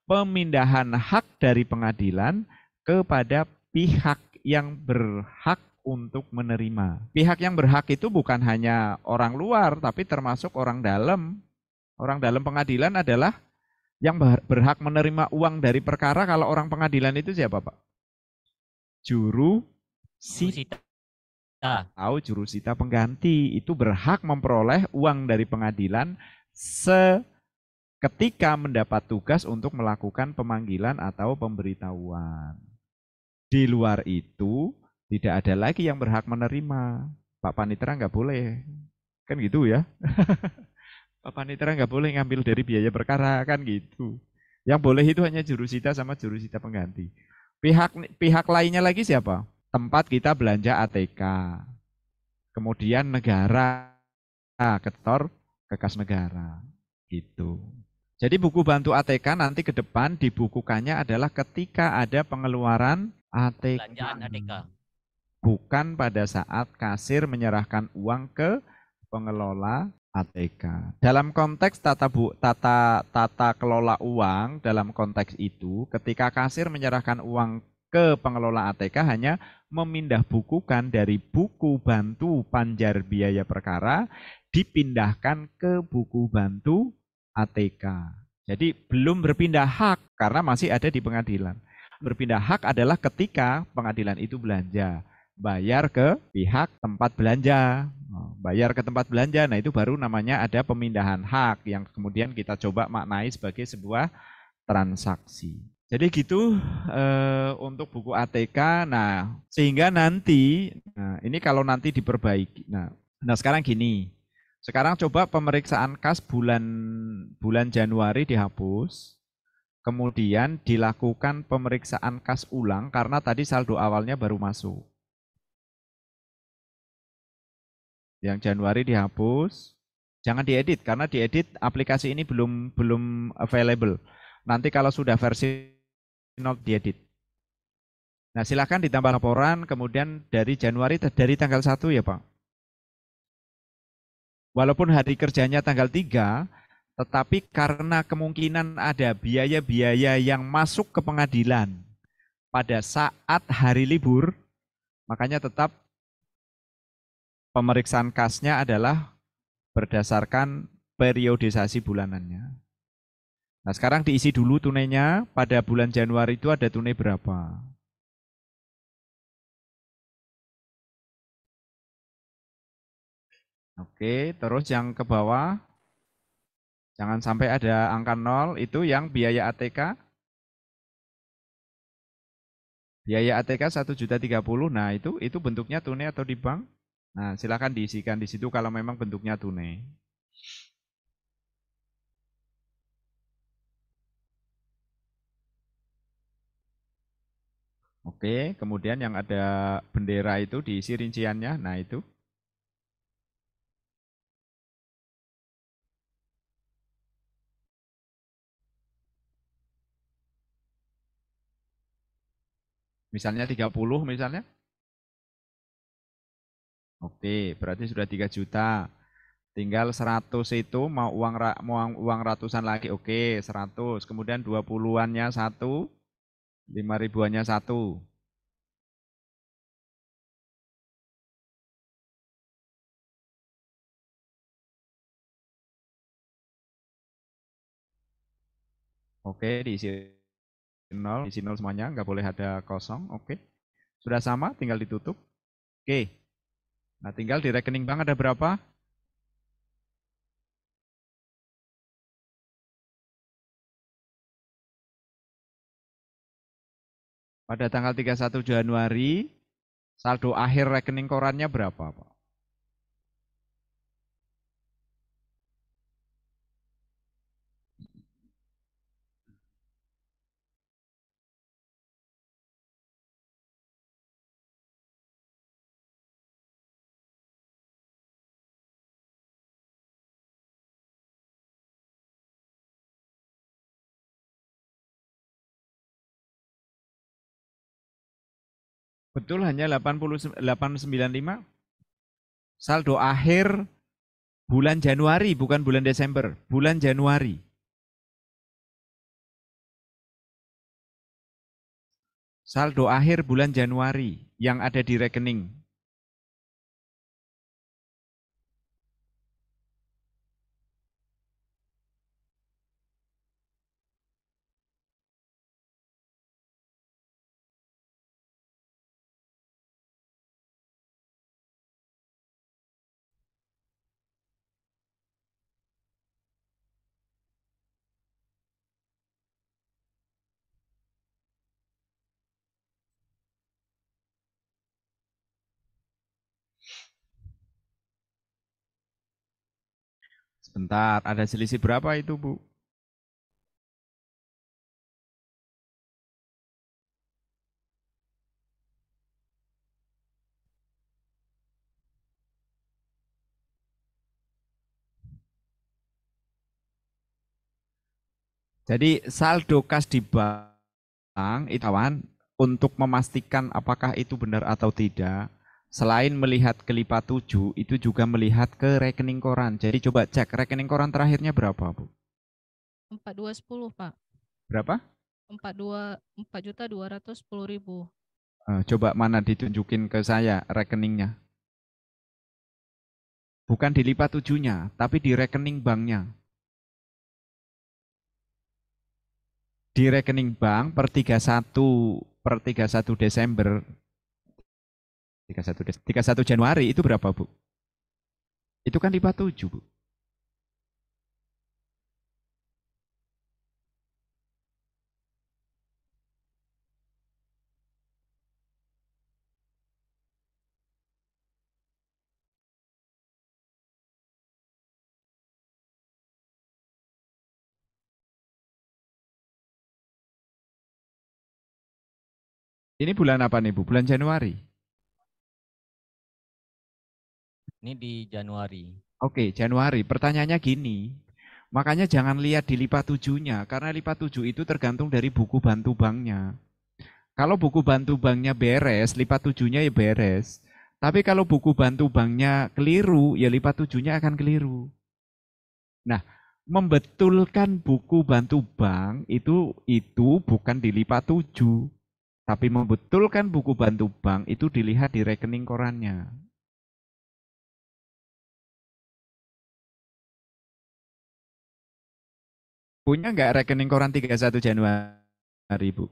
Speaker 1: pemindahan hak dari pengadilan kepada pihak yang berhak untuk menerima. Pihak yang berhak itu bukan hanya orang luar, tapi termasuk orang dalam. Orang dalam pengadilan adalah yang berhak menerima uang dari perkara. Kalau orang pengadilan itu siapa, Pak? Jurusita. Tahu jurusita pengganti itu berhak memperoleh uang dari pengadilan ketika mendapat tugas untuk melakukan pemanggilan atau pemberitahuan. Di luar itu tidak ada lagi yang berhak menerima. Pak Panitera nggak boleh, kan gitu ya? Pak Panitera nggak boleh ngambil dari biaya perkara, kan gitu. Yang boleh itu hanya jurusita sama jurusita pengganti. Pihak lainnya lagi siapa? Tempat kita belanja ATK. Kemudian negara, ketor kekas negara, gitu. Jadi buku bantu ATK nanti ke depan dibukukannya adalah ketika ada pengeluaran ATK.
Speaker 9: Belanjaan ATK.
Speaker 1: Bukan pada saat kasir menyerahkan uang ke pengelola ATK. Dalam konteks tata kelola uang, dalam konteks itu ketika kasir menyerahkan uang ke pengelola ATK hanya memindah bukukan dari buku bantu panjar biaya perkara dipindahkan ke buku bantu ATK. Jadi belum berpindah hak karena masih ada di pengadilan. Berpindah hak adalah ketika pengadilan itu belanja, bayar ke pihak tempat belanja. Bayar ke tempat belanja, nah itu baru namanya ada pemindahan hak yang kemudian kita coba maknai sebagai sebuah transaksi. Jadi gitu untuk buku ATK. Nah, sehingga nanti, nah ini kalau nanti diperbaiki. Nah sekarang gini. Sekarang coba pemeriksaan kas bulan Januari dihapus. Kemudian dilakukan pemeriksaan kas ulang karena tadi saldo awalnya baru masuk. Yang Januari dihapus. Jangan diedit karena diedit aplikasi ini belum available. Nanti kalau sudah versi 0 diedit. Nah, silakan ditambah laporan kemudian dari Januari dari tanggal 1 ya, Pak. Walaupun hari kerjanya tanggal 3, tetapi karena kemungkinan ada biaya-biaya yang masuk ke pengadilan pada saat hari libur, makanya tetap pemeriksaan kasnya adalah berdasarkan periodisasi bulanannya. Nah, sekarang diisi dulu tunainya. Pada bulan Januari itu ada tunai berapa? Oke, terus yang ke bawah. Jangan sampai ada angka 0, itu yang biaya ATK. Biaya ATK 1.030.000. Nah, itu bentuknya tunai atau di bank? Nah, silakan diisikan di situ kalau memang bentuknya tunai. Oke, kemudian yang ada bendera itu diisi rinciannya. Nah, itu. Misalnya 30 misalnya. Oke, berarti sudah 3 juta. Tinggal 100 itu mau uang ratusan lagi. Oke, 100. Kemudian 20-annya 1, 5.000-annya 1. Oke, diisi 0, diisi 0 semuanya, nggak boleh ada kosong. Oke, sudah sama, tinggal ditutup. Oke, nah tinggal di rekening bank ada berapa? Pada tanggal 31 Januari, saldo akhir rekening korannya berapa, Pak? Betul, hanya 895. Saldo akhir bulan Januari, bukan bulan Desember. Bulan Januari. Saldo akhir bulan Januari yang ada di rekening. Sebentar, ada selisih berapa itu, Bu? Jadi saldo kas di bank itu kawan, untuk memastikan apakah itu benar atau tidak, selain melihat ke lipat 7, itu juga melihat ke rekening koran. Jadi coba cek rekening koran terakhirnya berapa, Bu?
Speaker 10: 4210, Pak.
Speaker 1: Berapa?
Speaker 10: 4.210.000.
Speaker 1: Coba mana ditunjukin ke saya rekeningnya. Bukan di lipat 7-nya, tapi di rekening banknya. Di rekening bank per 31 Desember 31 Januari itu berapa, Bu? Itu kan lipat 7, Bu. Ini bulan apa nih, Bu? Bulan Januari.
Speaker 9: Ini di Januari.
Speaker 1: Oke, Januari. Pertanyaannya gini. Makanya jangan lihat di lipat 7-nya, karena lipat 7 itu tergantung dari buku bantu banknya. Kalau buku bantu banknya beres, lipat 7-nya ya beres. Tapi kalau buku bantu banknya keliru, ya lipat 7-nya akan keliru. Nah, membetulkan buku bantu bank itu bukan di lipat 7. Tapi membetulkan buku bantu bank itu dilihat di rekening korannya. Punya nggak rekening koran 31 Januari, Bu?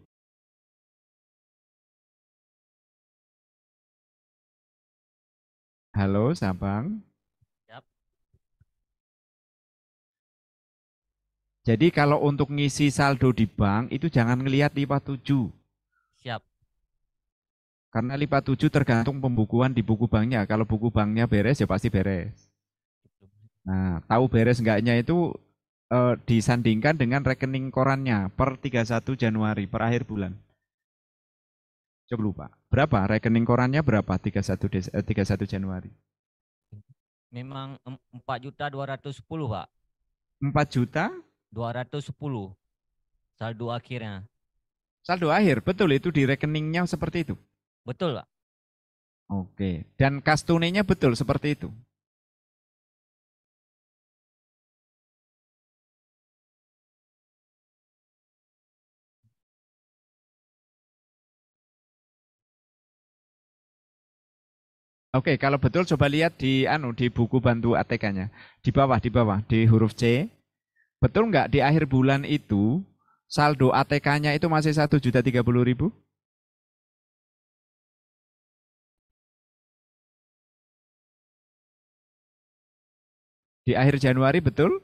Speaker 1: Halo, Sabang.
Speaker 9: Siap.
Speaker 1: Jadi kalau untuk ngisi saldo di bank itu jangan ngelihat lipat 7.
Speaker 9: Siap.
Speaker 1: Karena lipat 7 tergantung pembukuan di buku banknya. Kalau buku banknya beres ya pasti beres. Nah, tahu beres enggaknya itu disandingkan dengan rekening korannya per 31 Januari, per akhir bulan. Coba lupa. Berapa rekening korannya berapa 31 Januari?
Speaker 9: Memang 4.210.000, Pak.
Speaker 1: 4 juta
Speaker 9: 210 saldo akhirnya.
Speaker 1: saldo akhir. Betul itu di rekeningnya seperti itu.
Speaker 9: Betul, Pak.
Speaker 1: Oke. Dan kas tunainya betul seperti itu. Oke, kalau betul coba lihat di buku bantu ATK-nya. Di bawah di huruf C. Betul nggak di akhir bulan itu saldo ATK-nya itu masih 1.030.000? Di akhir Januari betul?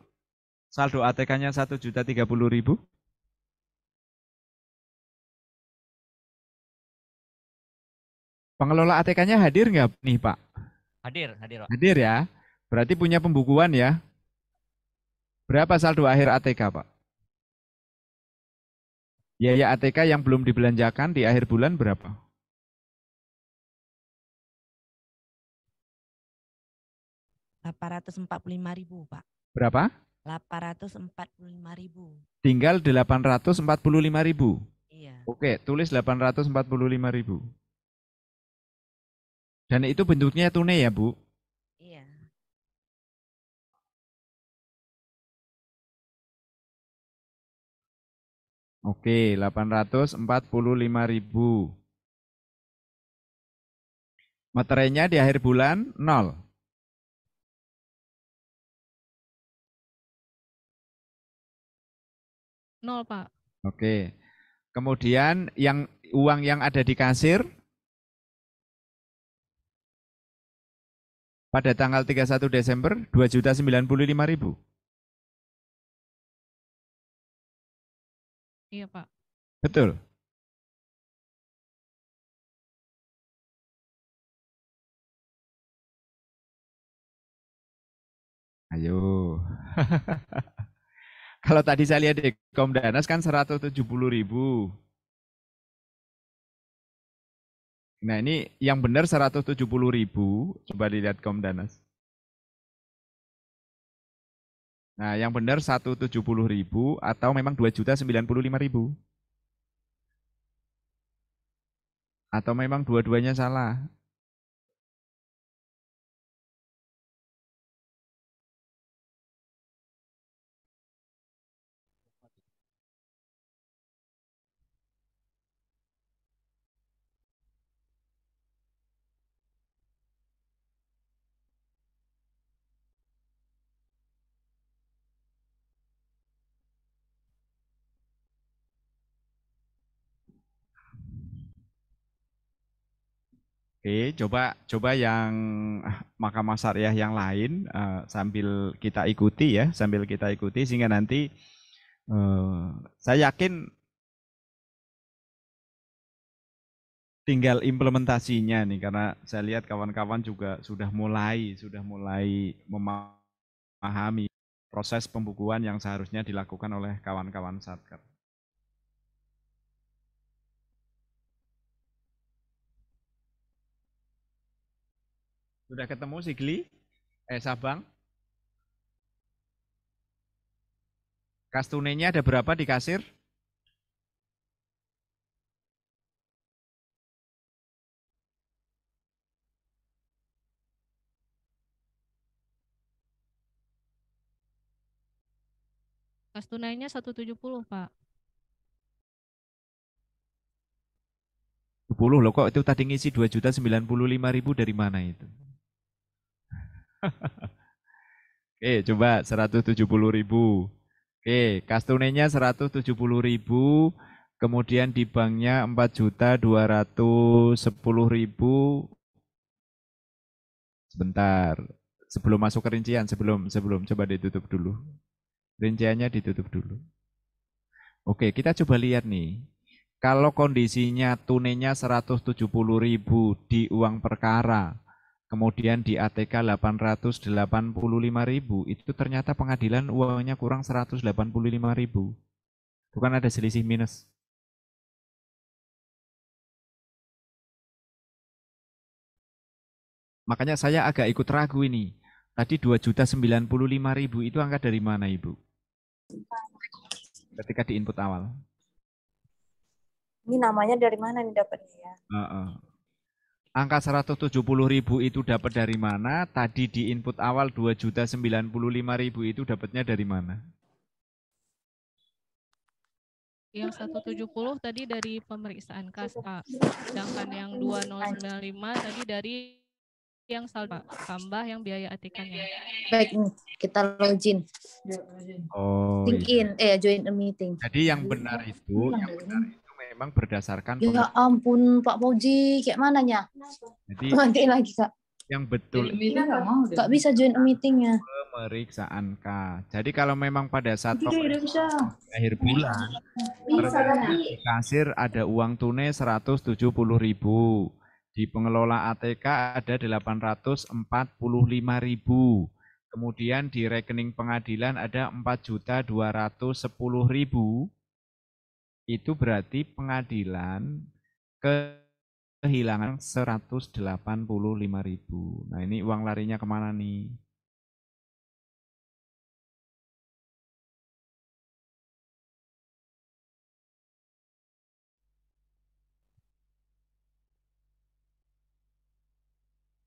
Speaker 1: Saldo ATK-nya 1.030.000? Pengelola ATK-nya hadir nggak nih, Pak?
Speaker 9: Hadir, Pak.
Speaker 1: Hadir ya. Berarti punya pembukuan ya. Berapa saldo akhir ATK, Pak? Biaya ATK yang belum dibelanjakan di akhir bulan berapa?
Speaker 11: 845.000, Pak.
Speaker 1: Berapa?
Speaker 11: 845.000.
Speaker 1: Tinggal 845.000.
Speaker 11: Iya.
Speaker 1: Oke, tulis 845.000. Dan itu bentuknya tunai ya, Bu?
Speaker 11: Iya.
Speaker 1: Oke, 845.000. Materainya di akhir bulan 0.
Speaker 10: Nol, Pak.
Speaker 1: Oke. Kemudian uang yang ada di kasir pada tanggal 31 Desember 2.095.000.
Speaker 10: Iya, Pak.
Speaker 1: Betul. Ayo. Kalau tadi saya lihat di Komdanas kan 170.000. Nah ini yang benar 170.000. Coba dilihat Komdanas. Nah yang benar 170.000 atau memang 2.095.000. Atau memang dua-duanya salah. Oke, coba yang Mahkamah Syariah yang lain sambil kita ikuti ya, sambil kita ikuti sehingga nanti saya yakin tinggal implementasinya nih karena saya lihat kawan-kawan juga sudah mulai memahami proses pembukuan yang seharusnya dilakukan oleh kawan-kawan Satker. Sudah ketemu Sigli? Sabang? Kas tunainya ada berapa di kasir?
Speaker 10: Kas tunainya 170, Pak.
Speaker 1: 10 loh, kok itu tadi ngisi 2.095.000 dari mana itu? Oke, coba 170.000. Oke, kas tunainya 170.000, kemudian di banknya 4.210.000. Sebentar, sebelum masuk ke rincian, sebelum coba ditutup dulu. Rinciannya ditutup dulu. Oke, kita coba lihat nih. Kalau kondisinya tunainya 170.000 di uang perkara, kemudian di ATK 885.000, itu ternyata pengadilan uangnya kurang 185.000. Bukan ada selisih minus. Makanya saya agak ikut ragu ini. Tadi 2.095.000 itu angka dari mana, Ibu? Ketika di input awal.
Speaker 11: Ini namanya dari mana nih dapatnya ya?
Speaker 1: Angka 170.000 itu dapat dari mana? Tadi di input awal 2.095.000 itu dapatnya dari mana?
Speaker 10: Yang 170 tadi dari pemeriksaan kas, Pak. Sedangkan yang 2095 tadi dari yang saldo, Pak. Tambah yang biaya ATK-nya.
Speaker 11: Baik, nih kita login.
Speaker 1: Oh,
Speaker 11: Link
Speaker 1: iya.
Speaker 11: in, join a meeting.
Speaker 1: Jadi yang benar itu memang berdasarkan
Speaker 11: Ya ampun Pak Fauzi, kayak mananya?
Speaker 1: Jadi
Speaker 11: Nanti lagi Kak.
Speaker 1: Yang betul
Speaker 11: Gak bisa join a meetingnya.
Speaker 1: Pemeriksaan K. Jadi kalau memang pada saat akhir bulan di kasir ada uang tunai 170.000, di pengelola ATK ada 845.000, kemudian di rekening pengadilan ada 4.210.000. Itu berarti pengadilan kehilangan 185.000. Nah ini uang larinya kemana nih?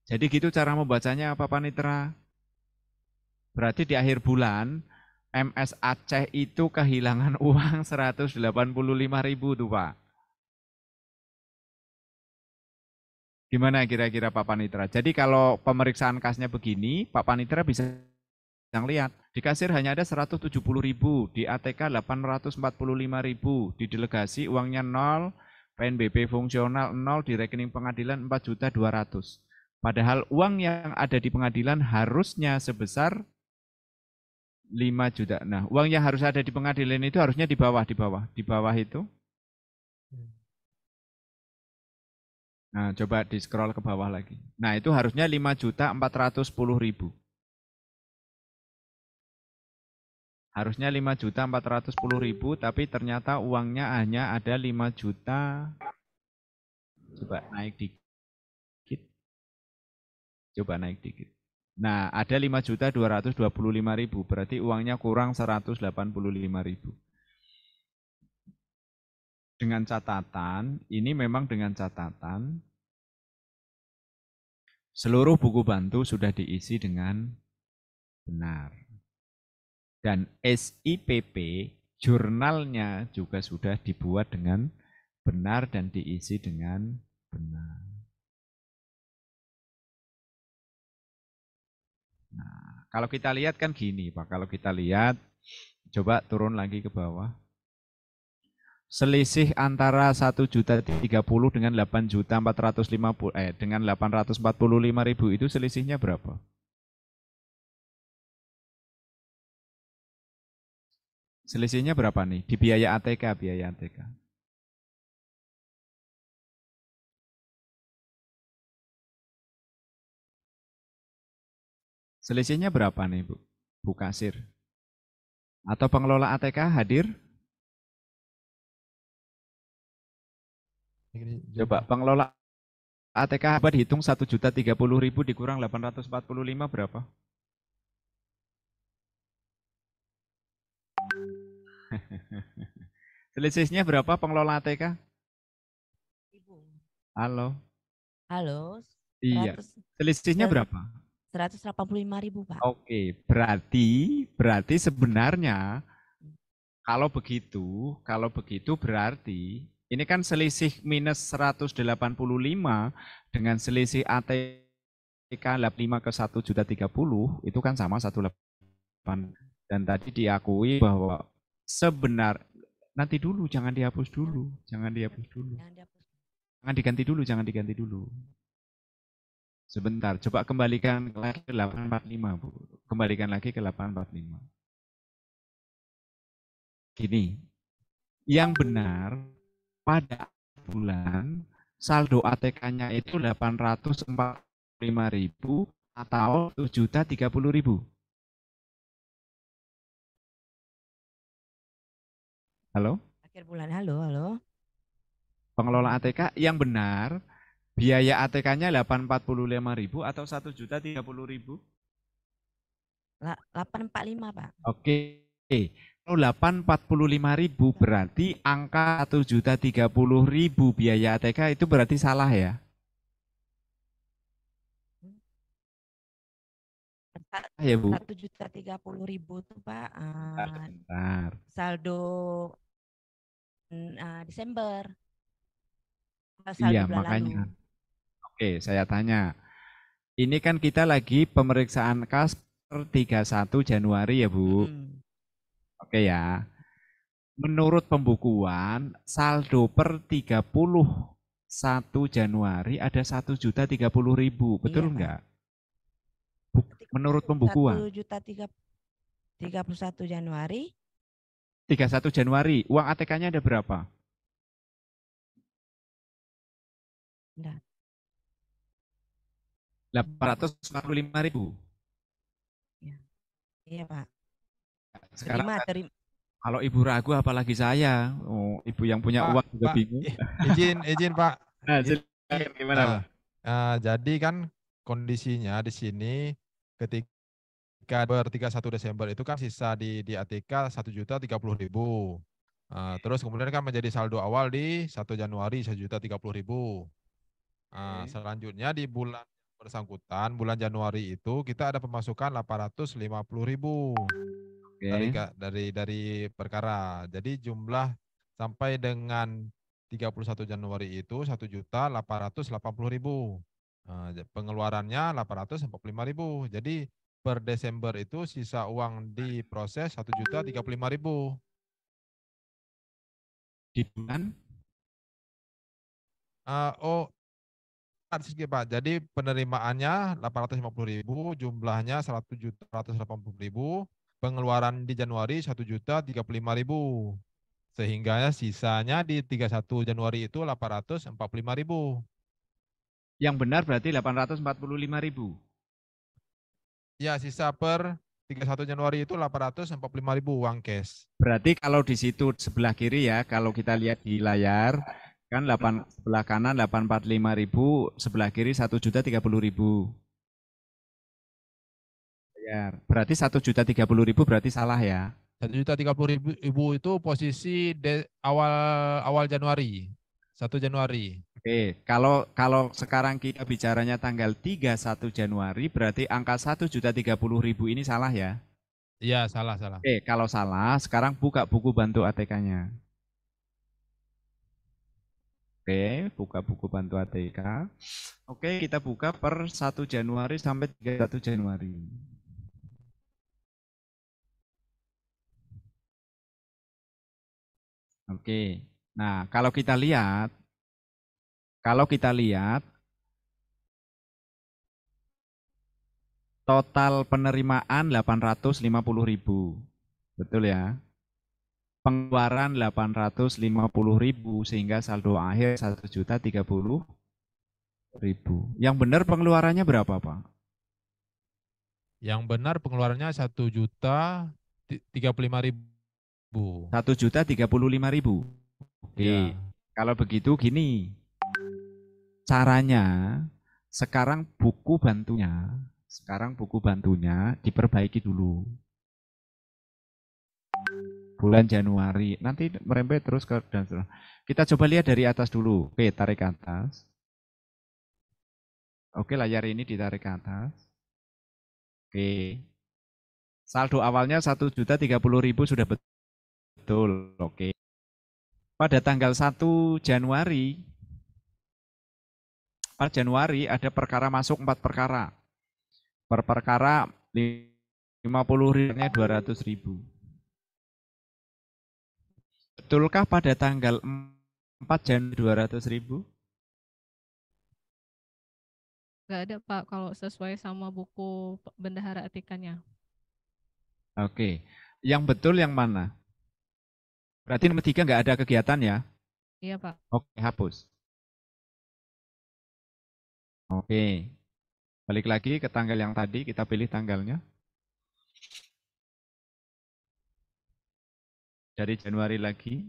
Speaker 1: Jadi gitu cara membacanya Pak Panitera. Berarti di akhir bulan MS Aceh itu kehilangan uang 185.000 tuh Pak. Gimana kira-kira Pak Panitera? Jadi kalau pemeriksaan kasnya begini, Pak Panitera bisa lihat di kasir hanya ada 170.000, di ATK 845.000, di delegasi uangnya 0, PNBP fungsional 0, di rekening pengadilan 4.200.000. Padahal uang yang ada di pengadilan harusnya sebesar 5 juta. Nah, uang yang harus ada di pengadilan itu harusnya di bawah itu. Nah, coba di scroll ke bawah lagi. Nah, itu harusnya 5.410.000. Harusnya 5.410.000, tapi ternyata uangnya hanya ada 5 juta. Coba naik dikit. Coba naik dikit. Nah, ada 5.225.000, berarti uangnya kurang 185.000. Dengan catatan, ini memang dengan catatan, seluruh buku bantu sudah diisi dengan benar. Dan SIPP, jurnalnya juga sudah dibuat dengan benar dan diisi dengan benar. Nah, kalau kita lihat kan gini Pak, kalau kita lihat, coba turun lagi ke bawah. Selisih antara 1.030.000 dengan 8.450 dengan 845.000 itu selisihnya berapa? Selisihnya berapa nih di biaya ATK, biaya ATK? Selisihnya berapa nih, Bu? Bu Kasir? Atau pengelola ATK hadir? Coba pengelola ATK dapat hitung 1.030.000 dikurang 845 berapa? Selisihnya berapa pengelola ATK? Halo.
Speaker 12: Halo.
Speaker 1: Iya. Selisihnya berapa?
Speaker 12: 185.000, Pak.
Speaker 1: Oke, berarti sebenarnya kalau begitu berarti ini kan selisih minus 185 dengan selisih ATK lab 5 ke 1.030 itu kan sama 1,8. Dan tadi diakui bahwa nanti dulu, jangan dihapus dulu. Jangan diganti dulu. Sebentar, coba kembalikan lagi ke 845, Bu. Kembalikan lagi ke 845. Gini, yang benar pada bulan saldo ATK-nya itu 845.000 atau 7.030.000. Halo?
Speaker 12: Akhir bulan, halo.
Speaker 1: Pengelola ATK yang benar, biaya ATK-nya 845.000 atau 1.030.000?
Speaker 12: 845, Pak.
Speaker 1: Oke. Kalau 845.000 berarti angka 1.030.000 biaya ATK itu berarti salah ya? Ya, Bu.
Speaker 12: 1.030.000 itu, Pak.
Speaker 1: Bentar.
Speaker 12: Saldo Desember.
Speaker 1: Iya, makanya. Oke, saya tanya. Ini kan kita lagi pemeriksaan kas per 31 Januari ya, Bu. Oke ya. Menurut pembukuan, saldo per 31 Januari ada 1.030.000, betul enggak? Menurut pembukuan.
Speaker 12: 1.031 Januari.
Speaker 1: 31 Januari, uang ATK-nya ada berapa?
Speaker 12: Enggak.
Speaker 1: 845.000.
Speaker 12: Iya, Pak.
Speaker 1: Sekarang
Speaker 12: Terima.
Speaker 1: kalau Ibu ragu apalagi saya. Oh, Ibu yang punya
Speaker 7: Pak,
Speaker 1: uang juga
Speaker 7: Pak,
Speaker 1: bingung.
Speaker 7: Izin Pak.
Speaker 1: Nah, silakan, gimana, Pak?
Speaker 7: Jadi kan kondisinya di sini ketika per 31 Desember itu kan sisa di ATK 1.030.000. Terus kemudian kan menjadi saldo awal di 1 Januari 1.030.000. Selanjutnya di bulan bersangkutan, bulan Januari itu kita ada pemasukan 850.000 dari perkara. Jadi jumlah sampai dengan 31 Januari itu 1.880.000. Pengeluarannya 845.000. Jadi per Desember itu sisa uang diproses 1.035.000.
Speaker 1: Di bulan?
Speaker 7: Pak. Jadi penerimaannya 850.000, jumlahnya 1.180.000, pengeluaran di Januari 1.035.000. Sehingga sisanya di 31 Januari itu 845.000.
Speaker 1: Yang benar berarti 845.000.
Speaker 7: Ya, sisa per 31 Januari itu 845.000 uang cash.
Speaker 1: Berarti kalau di situ sebelah kiri ya, kalau kita lihat di layar, kan sebelah kanan 845.000, sebelah kiri 1.030.000. Berarti 1.030.000 berarti salah ya.
Speaker 7: 1.030.000 itu posisi awal Januari, 1 Januari.
Speaker 1: Oke, kalau sekarang kita bicaranya tanggal 31 Januari, berarti angka 1.030.000 ini salah ya?
Speaker 7: Iya, salah.
Speaker 1: Oke, kalau salah, sekarang buka buku bantu ATK-nya. Oke, buka buku bantu ATK. Oke, kita buka per 1 Januari sampai 31 Januari. Oke, nah kalau kita lihat total penerimaan 850.000, betul ya? Pengeluaran 850.000 sehingga saldo akhir 1.030.000. Yang benar pengeluarannya berapa, Pak?
Speaker 7: Yang benar pengeluarannya 1.035.000.
Speaker 1: 1.035.000. Oke.
Speaker 7: Ya.
Speaker 1: Kalau begitu gini. Caranya sekarang buku bantunya diperbaiki dulu. Bulan Januari, nanti merembet terus ke dan seterusnya. Kita coba lihat dari atas dulu. Oke, tarik ke atas. Oke, layar ini ditarik ke atas. Oke. Saldo awalnya 1.030.000 sudah betul. Oke. Pada tanggal 1 Januari ada perkara masuk 4 perkara. Per perkara 50.000-nya 200.000. Betulkah pada tanggal 4 Januari 200.000?
Speaker 10: Nggak ada Pak kalau sesuai sama buku bendahara etikanya.
Speaker 1: Oke, yang betul yang mana? Berarti nomor 3 nggak ada kegiatan ya?
Speaker 10: Iya Pak.
Speaker 1: Oke, hapus. Oke, balik lagi ke tanggal yang tadi, kita pilih tanggalnya. Dari Januari lagi.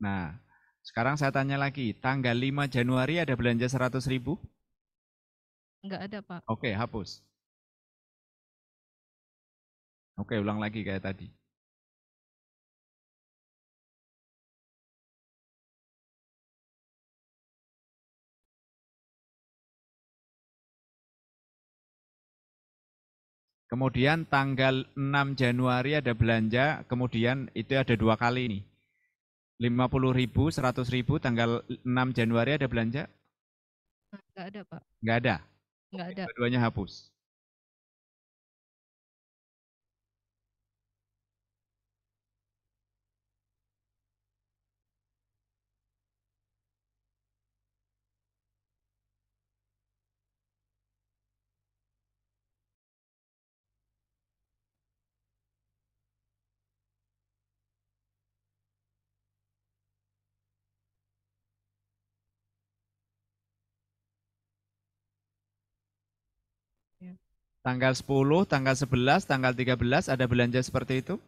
Speaker 1: Nah, sekarang saya tanya lagi, tanggal 5 Januari ada belanja 100.000?
Speaker 10: Nggak ada Pak.
Speaker 1: Oke, hapus. Oke, ulang lagi kayak tadi. Kemudian tanggal 6 Januari ada belanja, kemudian itu ada 2 kali nih. 50.000, 100.000, tanggal 6 Januari ada belanja?
Speaker 10: Nggak ada Pak.
Speaker 1: Nggak ada?
Speaker 10: Nggak ada.
Speaker 1: Dua-duanya hapus.
Speaker 10: Ya.
Speaker 1: Tanggal 10, tanggal 11, tanggal 13 ada belanja seperti itu?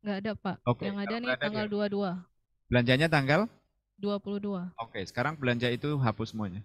Speaker 10: Nggak ada Pak.
Speaker 1: Oke,
Speaker 10: Yang ada
Speaker 1: kalau
Speaker 10: nih
Speaker 1: nggak ada
Speaker 10: tanggal
Speaker 1: dia.
Speaker 10: 22.
Speaker 1: Belanjanya tanggal?
Speaker 10: 22.
Speaker 1: Oke, sekarang belanja itu hapus semuanya.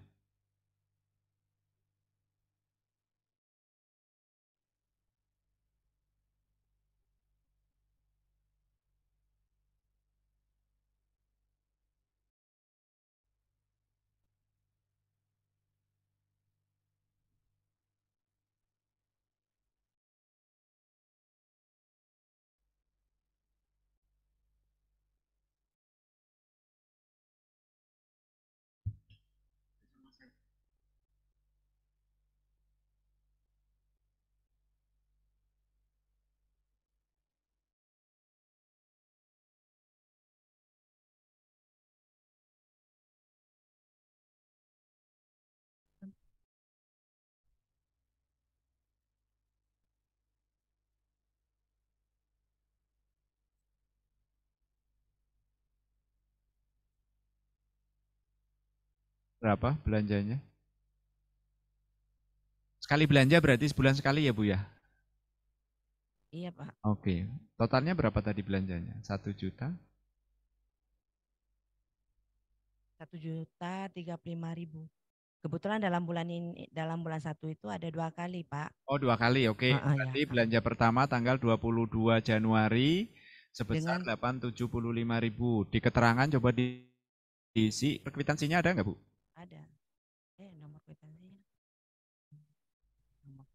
Speaker 1: berapa belanjanya? Sekali belanja berarti sebulan sekali ya Bu ya?
Speaker 12: Iya, Pak.
Speaker 1: Oke, totalnya berapa tadi belanjanya? 1 juta?
Speaker 12: 1.035.000. Kebetulan dalam bulan 1 itu ada 2 kali, Pak.
Speaker 1: Oh 2 kali, oke.
Speaker 12: Heeh, ya.
Speaker 1: Berarti belanja pertama tanggal 22 Januari sebesar
Speaker 12: Dengan
Speaker 1: 875.000. Di keterangan coba diisi, kwitansinya ada nggak Bu?
Speaker 12: ada. Nomor kwitansinya.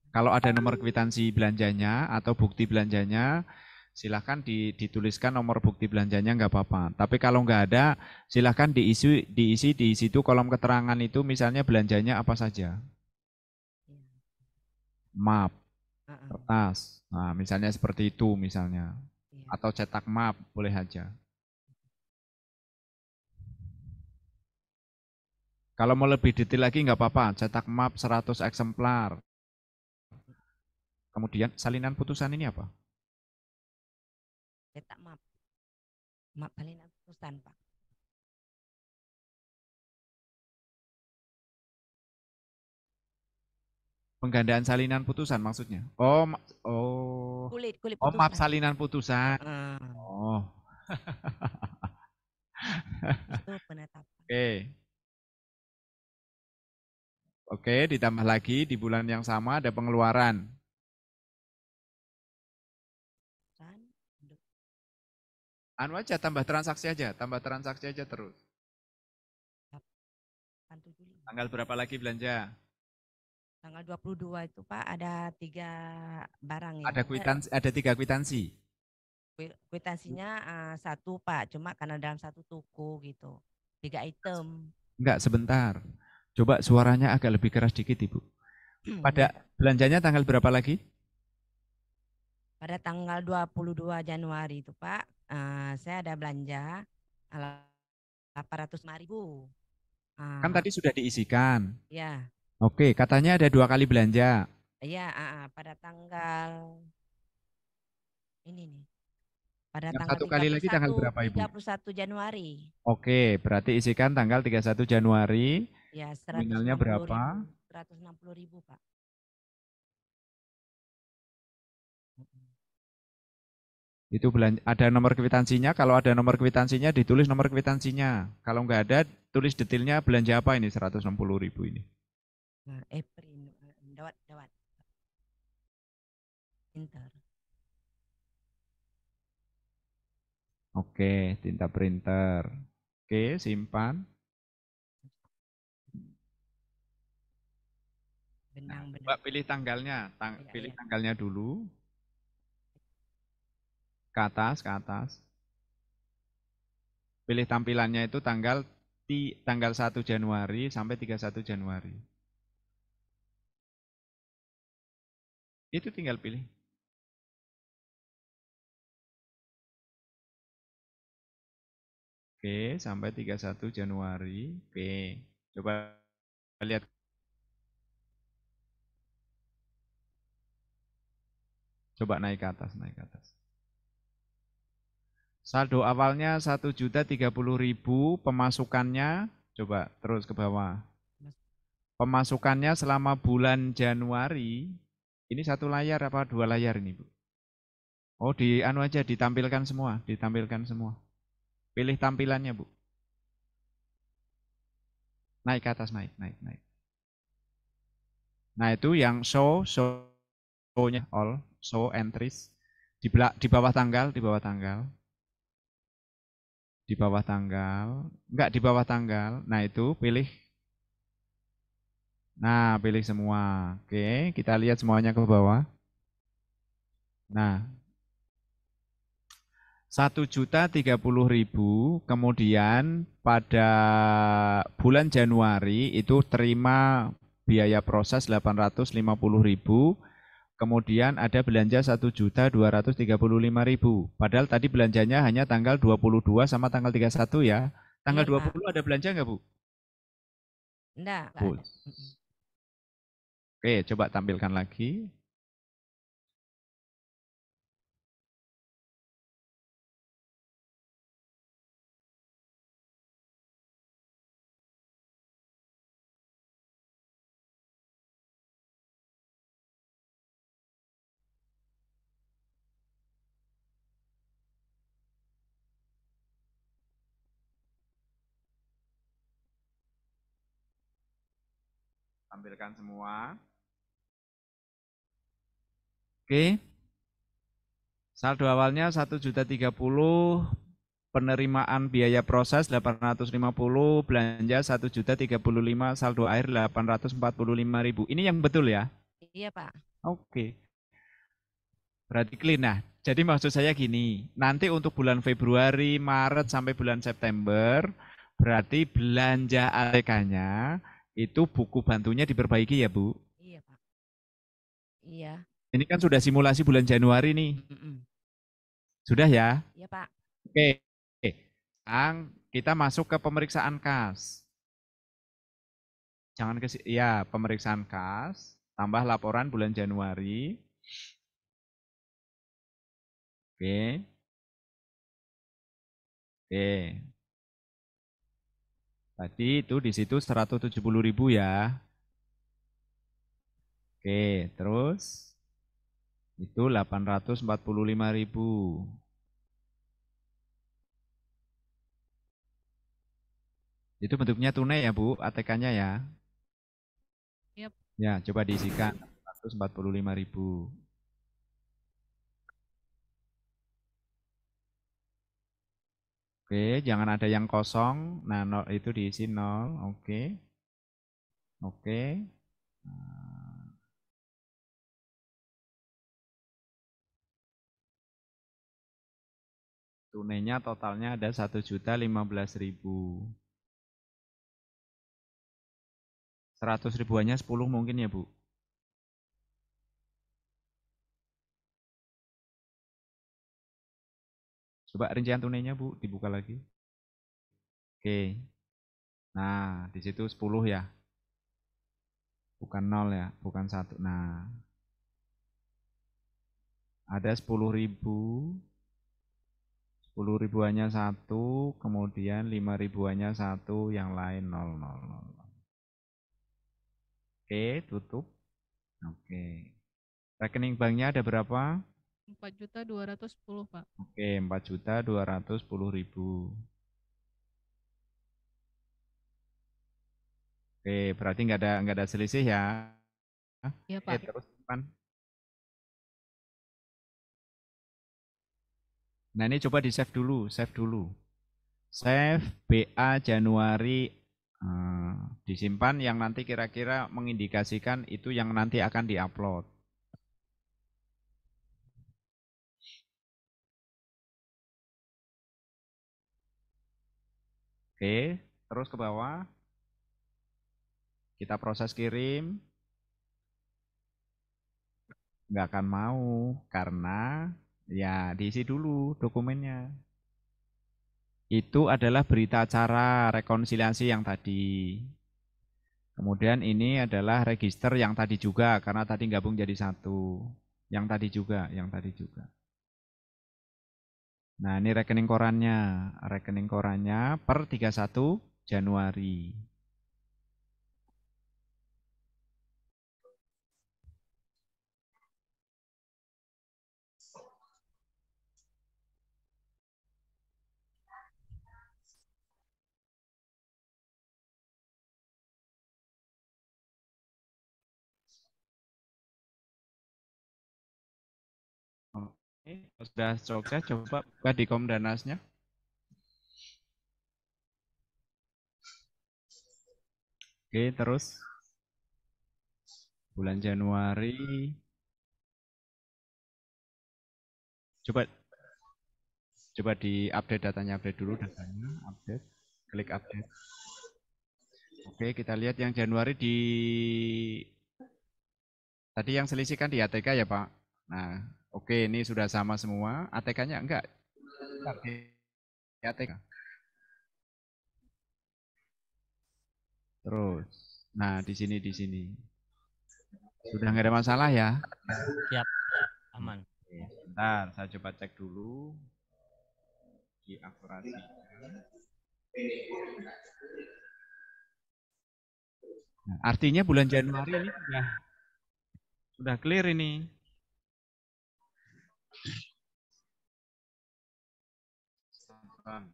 Speaker 1: Kalau ada nomor kwitansi belanjanya atau bukti belanjanya, silahkan dituliskan nomor bukti belanjanya nggak apa-apa. Tapi kalau nggak ada, silahkan diisi di situ kolom keterangan itu misalnya belanjanya apa saja. Map, kertas, nah misalnya seperti itu misalnya. Atau cetak map, boleh aja. Kalau mau lebih detail lagi nggak apa-apa, cetak map 100 eksemplar. Kemudian salinan putusan ini apa?
Speaker 12: Cetak map. Map salinan putusan, Pak.
Speaker 1: Penggandaan salinan putusan maksudnya? Oh,
Speaker 12: Kulit
Speaker 1: map
Speaker 12: putusan.
Speaker 1: salinan putusan.
Speaker 12: Heeh.
Speaker 1: Oh.
Speaker 12: Itu penetapan.
Speaker 1: Oke, ditambah lagi di bulan yang sama ada pengeluaran. Anu aja, tambah transaksi aja terus. Tanggal berapa lagi belanja?
Speaker 12: Tanggal 22 itu Pak ada 3 barang ya.
Speaker 1: Ada 3 kwitansi.
Speaker 12: Kwitansinya 1 Pak, cuma karena dalam 1 toko gitu. 3 item.
Speaker 1: Enggak, sebentar. Coba suaranya agak lebih keras dikit Ibu. Pada belanjanya tanggal berapa lagi?
Speaker 12: Pada tanggal 22 Januari itu Pak, saya ada belanja 805.000.
Speaker 1: Kan tadi sudah diisikan.
Speaker 12: Ya.
Speaker 1: Oke, katanya ada 2 kali belanja.
Speaker 12: Iya, pada tanggal ini nih. Pada
Speaker 1: Yang
Speaker 12: tanggal
Speaker 1: 1 kali lagi tanggal berapa Ibu?
Speaker 12: 31 Januari.
Speaker 1: Oke, berarti isikan tanggal 31 Januari.
Speaker 12: Ya,
Speaker 1: Nominalnya berapa?
Speaker 12: 160.000 Pak.
Speaker 1: Itu ada nomor kwitansinya. Kalau ada nomor kwitansinya, ditulis nomor kwitansinya. Kalau nggak ada, tulis detailnya belanja apa ini 160.000 ini.
Speaker 12: Nah, dawat. Printer.
Speaker 1: Oke, tinta printer. Oke, simpan.
Speaker 12: Benang.
Speaker 1: Mbak pilih tanggalnya, pilih tanggalnya dulu. Ke atas. Pilih tampilannya itu tanggal 1 Januari sampai 31 Januari. Itu tinggal pilih. Oke, sampai 31 Januari. Oke, coba lihat. Coba naik ke atas. Saldo awalnya 1.030.000, pemasukannya coba terus ke bawah. Pemasukannya selama bulan Januari, ini 1 layar apa 2 layar ini, Bu? Oh, anu aja ditampilkan semua. Pilih tampilannya, Bu. Naik ke atas, naik. Nah, itu yang show-nya all, show entries di bawah tanggal. Enggak di bawah tanggal. Nah, itu pilih. Nah, pilih semua. Oke, kita lihat semuanya ke bawah. Nah, 1.030.000, kemudian pada bulan Januari itu terima biaya proses 850.000, kemudian ada belanja 1.235.000. Padahal tadi belanjanya hanya tanggal 22 sama tanggal 31 ya. Tanggal 20 ada belanja nggak, Bu?
Speaker 12: Enggak.
Speaker 1: Oke, coba tampilkan lagi. Tampilkan semua. Oke. Saldo awalnya 1.030.000, penerimaan biaya proses 850, belanja 1.035.000, saldo akhir 845.000. Ini yang betul ya?
Speaker 12: Iya, Pak.
Speaker 1: Oke. Berarti clean. Nah, jadi maksud saya gini, nanti untuk bulan Februari, Maret sampai bulan September, berarti belanja ATK-nya itu buku bantunya diperbaiki ya, Bu?
Speaker 12: Iya, Pak. Iya.
Speaker 1: Ini kan sudah simulasi bulan Januari nih. Sudah ya?
Speaker 12: Iya, Pak.
Speaker 1: Oke. Sekarang kita masuk ke pemeriksaan kas. Jangan ke ya, pemeriksaan kas, tambah laporan bulan Januari. Oke. Oke. Tadi itu di situ 170.000 ya. Oke, terus itu 845.000. Itu bentuknya tunai ya, Bu, ATK-nya ya.
Speaker 10: Yep.
Speaker 1: Ya, coba diisikan 845.000. Oke, jangan ada yang kosong. Nah, nol itu diisi 0. Oke. Oke. Tunainya totalnya ada 1.015.000. 100 ribuannya 10 mungkin ya, Bu? Coba rincian tunainya, Bu, dibuka lagi. Oke. Nah, di situ 10 ya. Bukan 0 ya, bukan 1. Nah, ada 10.000. 10 ribuannya 1, kemudian 5 ribuannya 1, yang lain 0, 0, 0. Oke, tutup. Oke. Rekening banknya ada berapa?
Speaker 10: 4.210.000, Pak.
Speaker 1: Oke, 4.210.000. Oke, berarti nggak ada selisih ya?
Speaker 10: Iya,
Speaker 1: Oke,
Speaker 10: Pak.
Speaker 1: terus simpan. Nah, ini coba di save dulu, save dulu. Save BA Januari, disimpan yang nanti kira-kira mengindikasikan itu yang nanti akan diupload. Oke, terus ke bawah. Kita proses kirim. Nggak akan mau karena ya diisi dulu dokumennya. Itu adalah berita acara rekonsiliasi yang tadi. Kemudian ini adalah register yang tadi juga karena tadi gabung jadi satu. Yang tadi juga, yang tadi juga. Nah, ini rekening korannya. Rekening korannya per 31 Januari. Oke, sudah sukses, coba buka di Komdanasnya. Oke, terus bulan Januari. Coba di update datanya, update dulu datanya, update, klik update. Oke, kita lihat yang Januari di tadi yang selisih kan di ATK ya, Pak. Nah, oke, ini sudah sama semua. ATK-nya enggak. Di ATK. Terus, nah di sini. Sudah nggak ada masalah ya?
Speaker 9: Siap, aman.
Speaker 1: Oke, sebentar, saya coba cek dulu di akurasi. Nah, artinya bulan Januari ini sudah clear ini. Nah,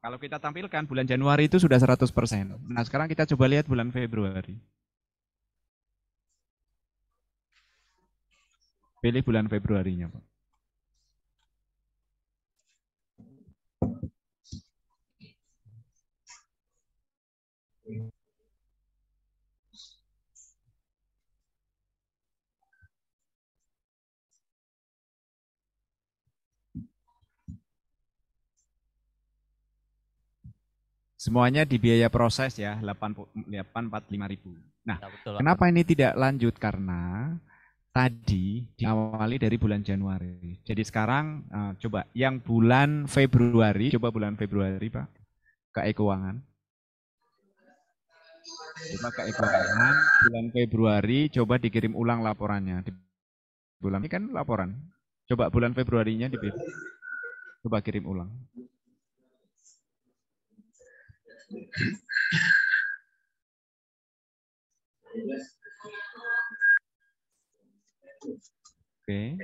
Speaker 1: Kalau kita tampilkan bulan Januari itu sudah 100%. Nah, sekarang kita coba lihat bulan Februari. Pilih bulan Februarinya, Pak. Semuanya di biaya proses ya, 845.000. Nah,
Speaker 9: Ya, betul, Pak.
Speaker 1: kenapa ini tidak lanjut? Karena tadi diawali dari bulan Januari. Jadi sekarang coba yang bulan Februari, coba bulan Februari Pak, ke e-keuangan. Coba ke e-keuangan, bulan Februari coba dikirim ulang laporannya. Di bulan ini kan laporan. Coba bulan Februarinya dipilih. Coba kirim ulang. Oke.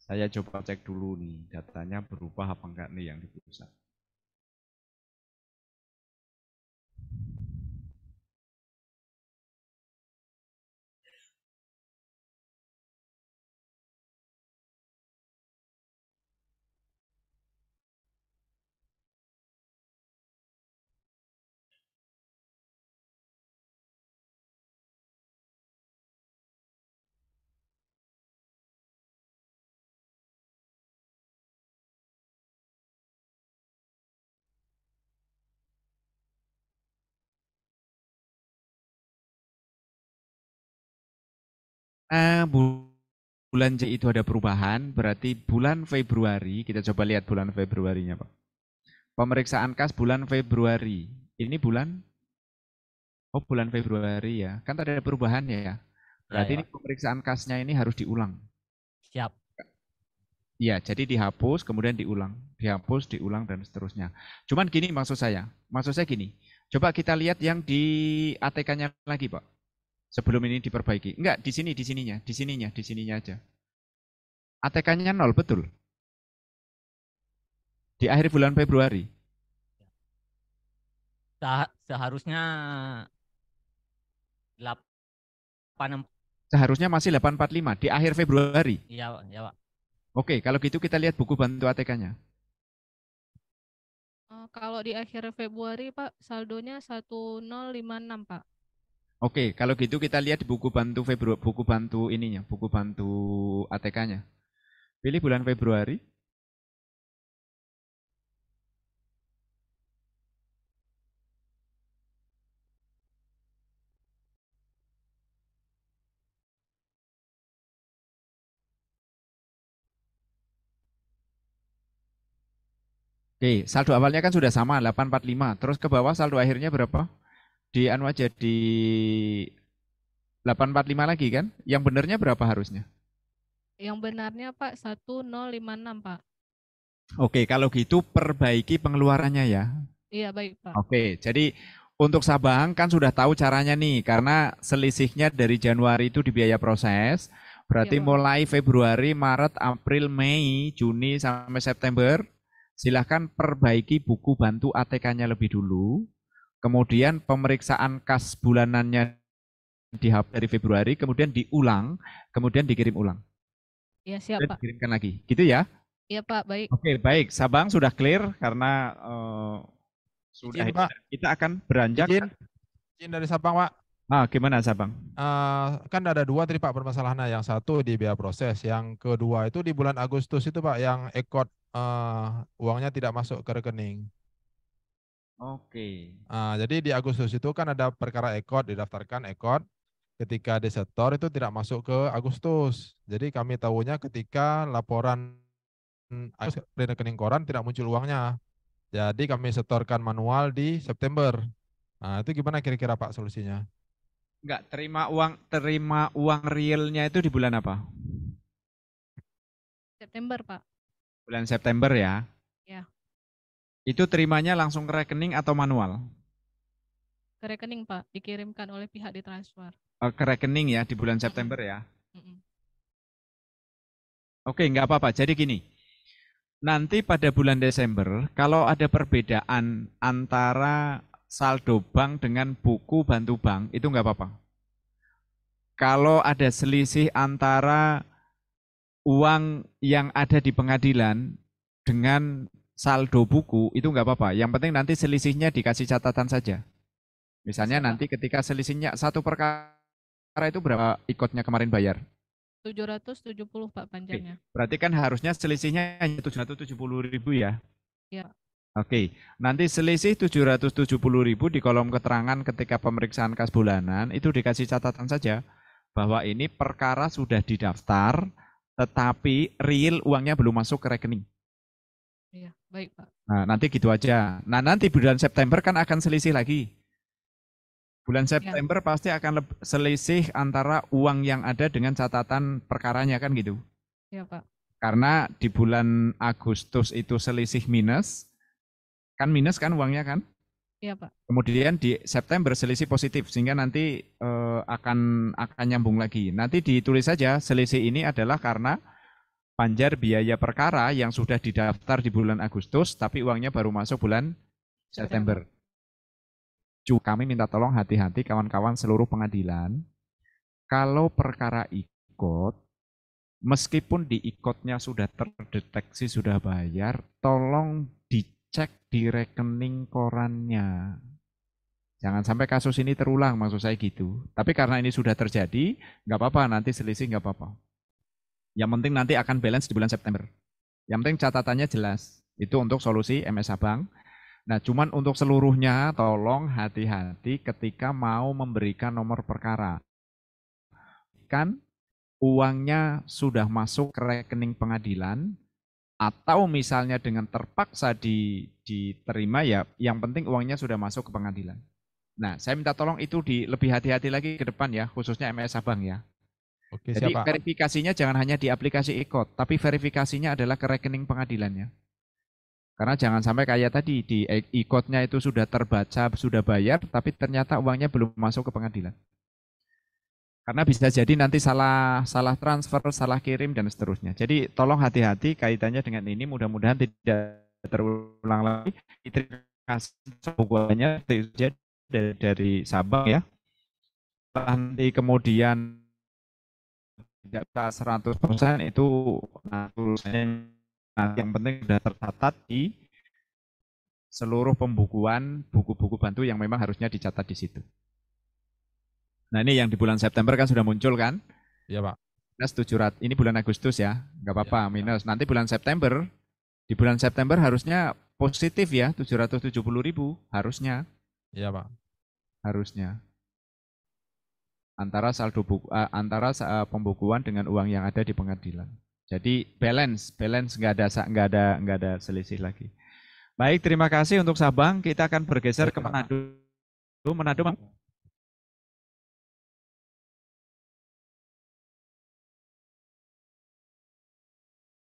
Speaker 1: Saya coba cek dulu nih, datanya berubah apa enggak nih yang di pusat. Bulan J itu ada perubahan, berarti bulan Februari, kita coba lihat bulan Februarinya Pak. Pemeriksaan kas bulan Februari, ini bulan, oh bulan Februari ya, kan ada perubahannya ya. Berarti
Speaker 9: Ya,
Speaker 1: ini pemeriksaan kasnya ini harus diulang.
Speaker 9: Siap.
Speaker 1: Iya, jadi dihapus, kemudian diulang. Dihapus, diulang, dan seterusnya. Cuman gini maksud saya gini, coba kita lihat yang di ATK-nya lagi Pak. Sebelum ini diperbaiki. Enggak, di sininya aja. ATK-nya 0, betul. Di akhir bulan Februari.
Speaker 9: Seharusnya 8.
Speaker 1: Seharusnya masih 845 di akhir Februari.
Speaker 9: Iya, ya, Pak.
Speaker 1: Oke, kalau gitu kita lihat buku bantu ATK-nya.
Speaker 10: Kalau di akhir Februari Pak, saldonya 1056 Pak.
Speaker 1: Oke, kalau gitu kita lihat di buku bantu Februari, buku bantu ininya, buku bantu ATK-nya. Pilih bulan Februari. Oke, saldo awalnya kan sudah sama 845. Terus ke bawah saldo akhirnya berapa? Di anu aja di 845 lagi kan? Yang benernya berapa harusnya?
Speaker 10: Yang benarnya Pak 1056 Pak.
Speaker 1: Oke, kalau gitu perbaiki pengeluarannya ya.
Speaker 10: Iya baik Pak.
Speaker 1: Oke, jadi untuk Sabang kan sudah tahu caranya nih, karena selisihnya dari Januari itu di biaya proses. Berarti
Speaker 10: Iya, Pak.
Speaker 1: mulai Februari, Maret, April, Mei, Juni sampai September, silahkan perbaiki buku bantu ATK-nya lebih dulu. Kemudian pemeriksaan kas bulanannya dari Februari, kemudian diulang, kemudian dikirim ulang.
Speaker 10: Iya siap
Speaker 1: Dan
Speaker 10: Pak.
Speaker 1: dikirimkan lagi, gitu ya?
Speaker 10: Iya Pak, baik.
Speaker 1: Oke, baik. Sabang sudah clear karena sudah
Speaker 7: Izin, Pak.
Speaker 1: kita akan beranjak.
Speaker 7: Izin dari Sabang, Pak.
Speaker 1: Gimana Sabang?
Speaker 7: Kan ada dua tadi Pak permasalahannya. Yang satu di biaya proses, yang kedua itu di bulan Agustus itu Pak yang ekot uangnya tidak masuk ke rekening.
Speaker 1: Oke.
Speaker 7: Jadi di Agustus itu kan ada perkara ekot, didaftarkan ekot. Ketika disetor itu tidak masuk ke Agustus. Jadi kami tahunya ketika laporan rekening koran tidak muncul uangnya. Jadi kami setorkan manual di September. Nah, itu gimana kira-kira Pak solusinya?
Speaker 1: Enggak, terima uang realnya itu di bulan apa?
Speaker 10: September, Pak.
Speaker 1: Bulan September ya.
Speaker 10: Ya,
Speaker 1: Itu terimanya langsung ke rekening atau manual?
Speaker 10: ke rekening, Pak. Dikirimkan oleh pihak ditransfer.
Speaker 1: Ke rekening ya di bulan September ya.
Speaker 10: Mm-mm.
Speaker 1: Oke, nggak apa-apa. Jadi gini, nanti pada bulan Desember, kalau ada perbedaan antara saldo bank dengan buku bantu bank, itu nggak apa-apa. Kalau ada selisih antara uang yang ada di pengadilan dengan saldo buku, itu nggak apa-apa. Yang penting nanti selisihnya dikasih catatan saja. Misalnya
Speaker 10: Bisa, Pak.
Speaker 1: nanti ketika selisihnya satu perkara itu berapa ikotnya kemarin bayar?
Speaker 10: 770, Pak, panjangnya.
Speaker 1: Berarti kan harusnya selisihnya hanya 770.000 ya.
Speaker 10: Ya.
Speaker 1: Oke, nanti selisih 770.000 di kolom keterangan ketika pemeriksaan kas bulanan itu dikasih catatan saja bahwa ini perkara sudah didaftar tetapi real uangnya belum masuk ke rekening.
Speaker 10: Iya, baik, Pak.
Speaker 1: Nah, nanti gitu aja. Nah, nanti bulan September kan akan selisih lagi. Bulan September pasti akan selisih antara uang yang ada dengan catatan perkaranya kan gitu.
Speaker 10: Iya, Pak.
Speaker 1: Karena di bulan Agustus itu selisih minus, kan minus kan uangnya kan?
Speaker 10: Iya, Pak.
Speaker 1: Kemudian di September selisih positif, sehingga nanti akan nyambung lagi. Nanti ditulis saja selisih ini adalah karena panjar biaya perkara yang sudah didaftar di bulan Agustus, tapi uangnya baru masuk bulan September. Kami minta tolong hati-hati kawan-kawan seluruh pengadilan, kalau perkara ikot, meskipun di ikotnya sudah terdeteksi, sudah bayar, tolong dicek di rekening korannya. Jangan sampai kasus ini terulang, maksud saya gitu. Tapi karena ini sudah terjadi, nggak apa-apa, nanti selisih nggak apa-apa. Yang penting nanti akan balance di bulan September. Yang penting catatannya jelas. Itu untuk solusi MS Abang. Nah, cuman untuk seluruhnya tolong hati-hati ketika mau memberikan nomor perkara. Kan uangnya sudah masuk ke rekening pengadilan atau misalnya dengan terpaksa diterima ya, yang penting uangnya sudah masuk ke pengadilan. Nah, saya minta tolong itu lebih hati-hati lagi ke depan ya, khususnya MS Abang ya.
Speaker 7: Oke,
Speaker 1: Jadi
Speaker 7: siap, Pak.
Speaker 1: verifikasinya jangan hanya di aplikasi ikot, tapi verifikasinya adalah ke rekening pengadilannya. Karena jangan sampai kayak tadi, di ikotnya itu sudah terbaca, sudah bayar, tapi ternyata uangnya belum masuk ke pengadilan. Karena bisa jadi nanti salah transfer, salah kirim, dan seterusnya. Jadi tolong hati-hati kaitannya dengan ini, mudah-mudahan tidak terulang lagi. Terima kasih semuanya dari Sabang ya. Nanti kemudian tidak bisa 100% itu tulisannya nanti yang penting sudah tercatat di seluruh pembukuan buku-buku bantu yang memang harusnya dicatat di situ. Nah, ini yang di bulan September kan sudah muncul kan?
Speaker 7: Iya, Pak.
Speaker 1: Minus 700, ini bulan Agustus ya, nggak apa-apa minus. Nanti bulan September, di bulan September harusnya positif ya, 770.000 harusnya.
Speaker 7: Iya, Pak. Harusnya.
Speaker 1: Antara saldo pembukuan dengan uang yang ada di pengadilan. Jadi balance nggak ada selisih lagi. Baik, terima kasih untuk Sabang. Kita akan bergeser ke Manado. Manado, Bang.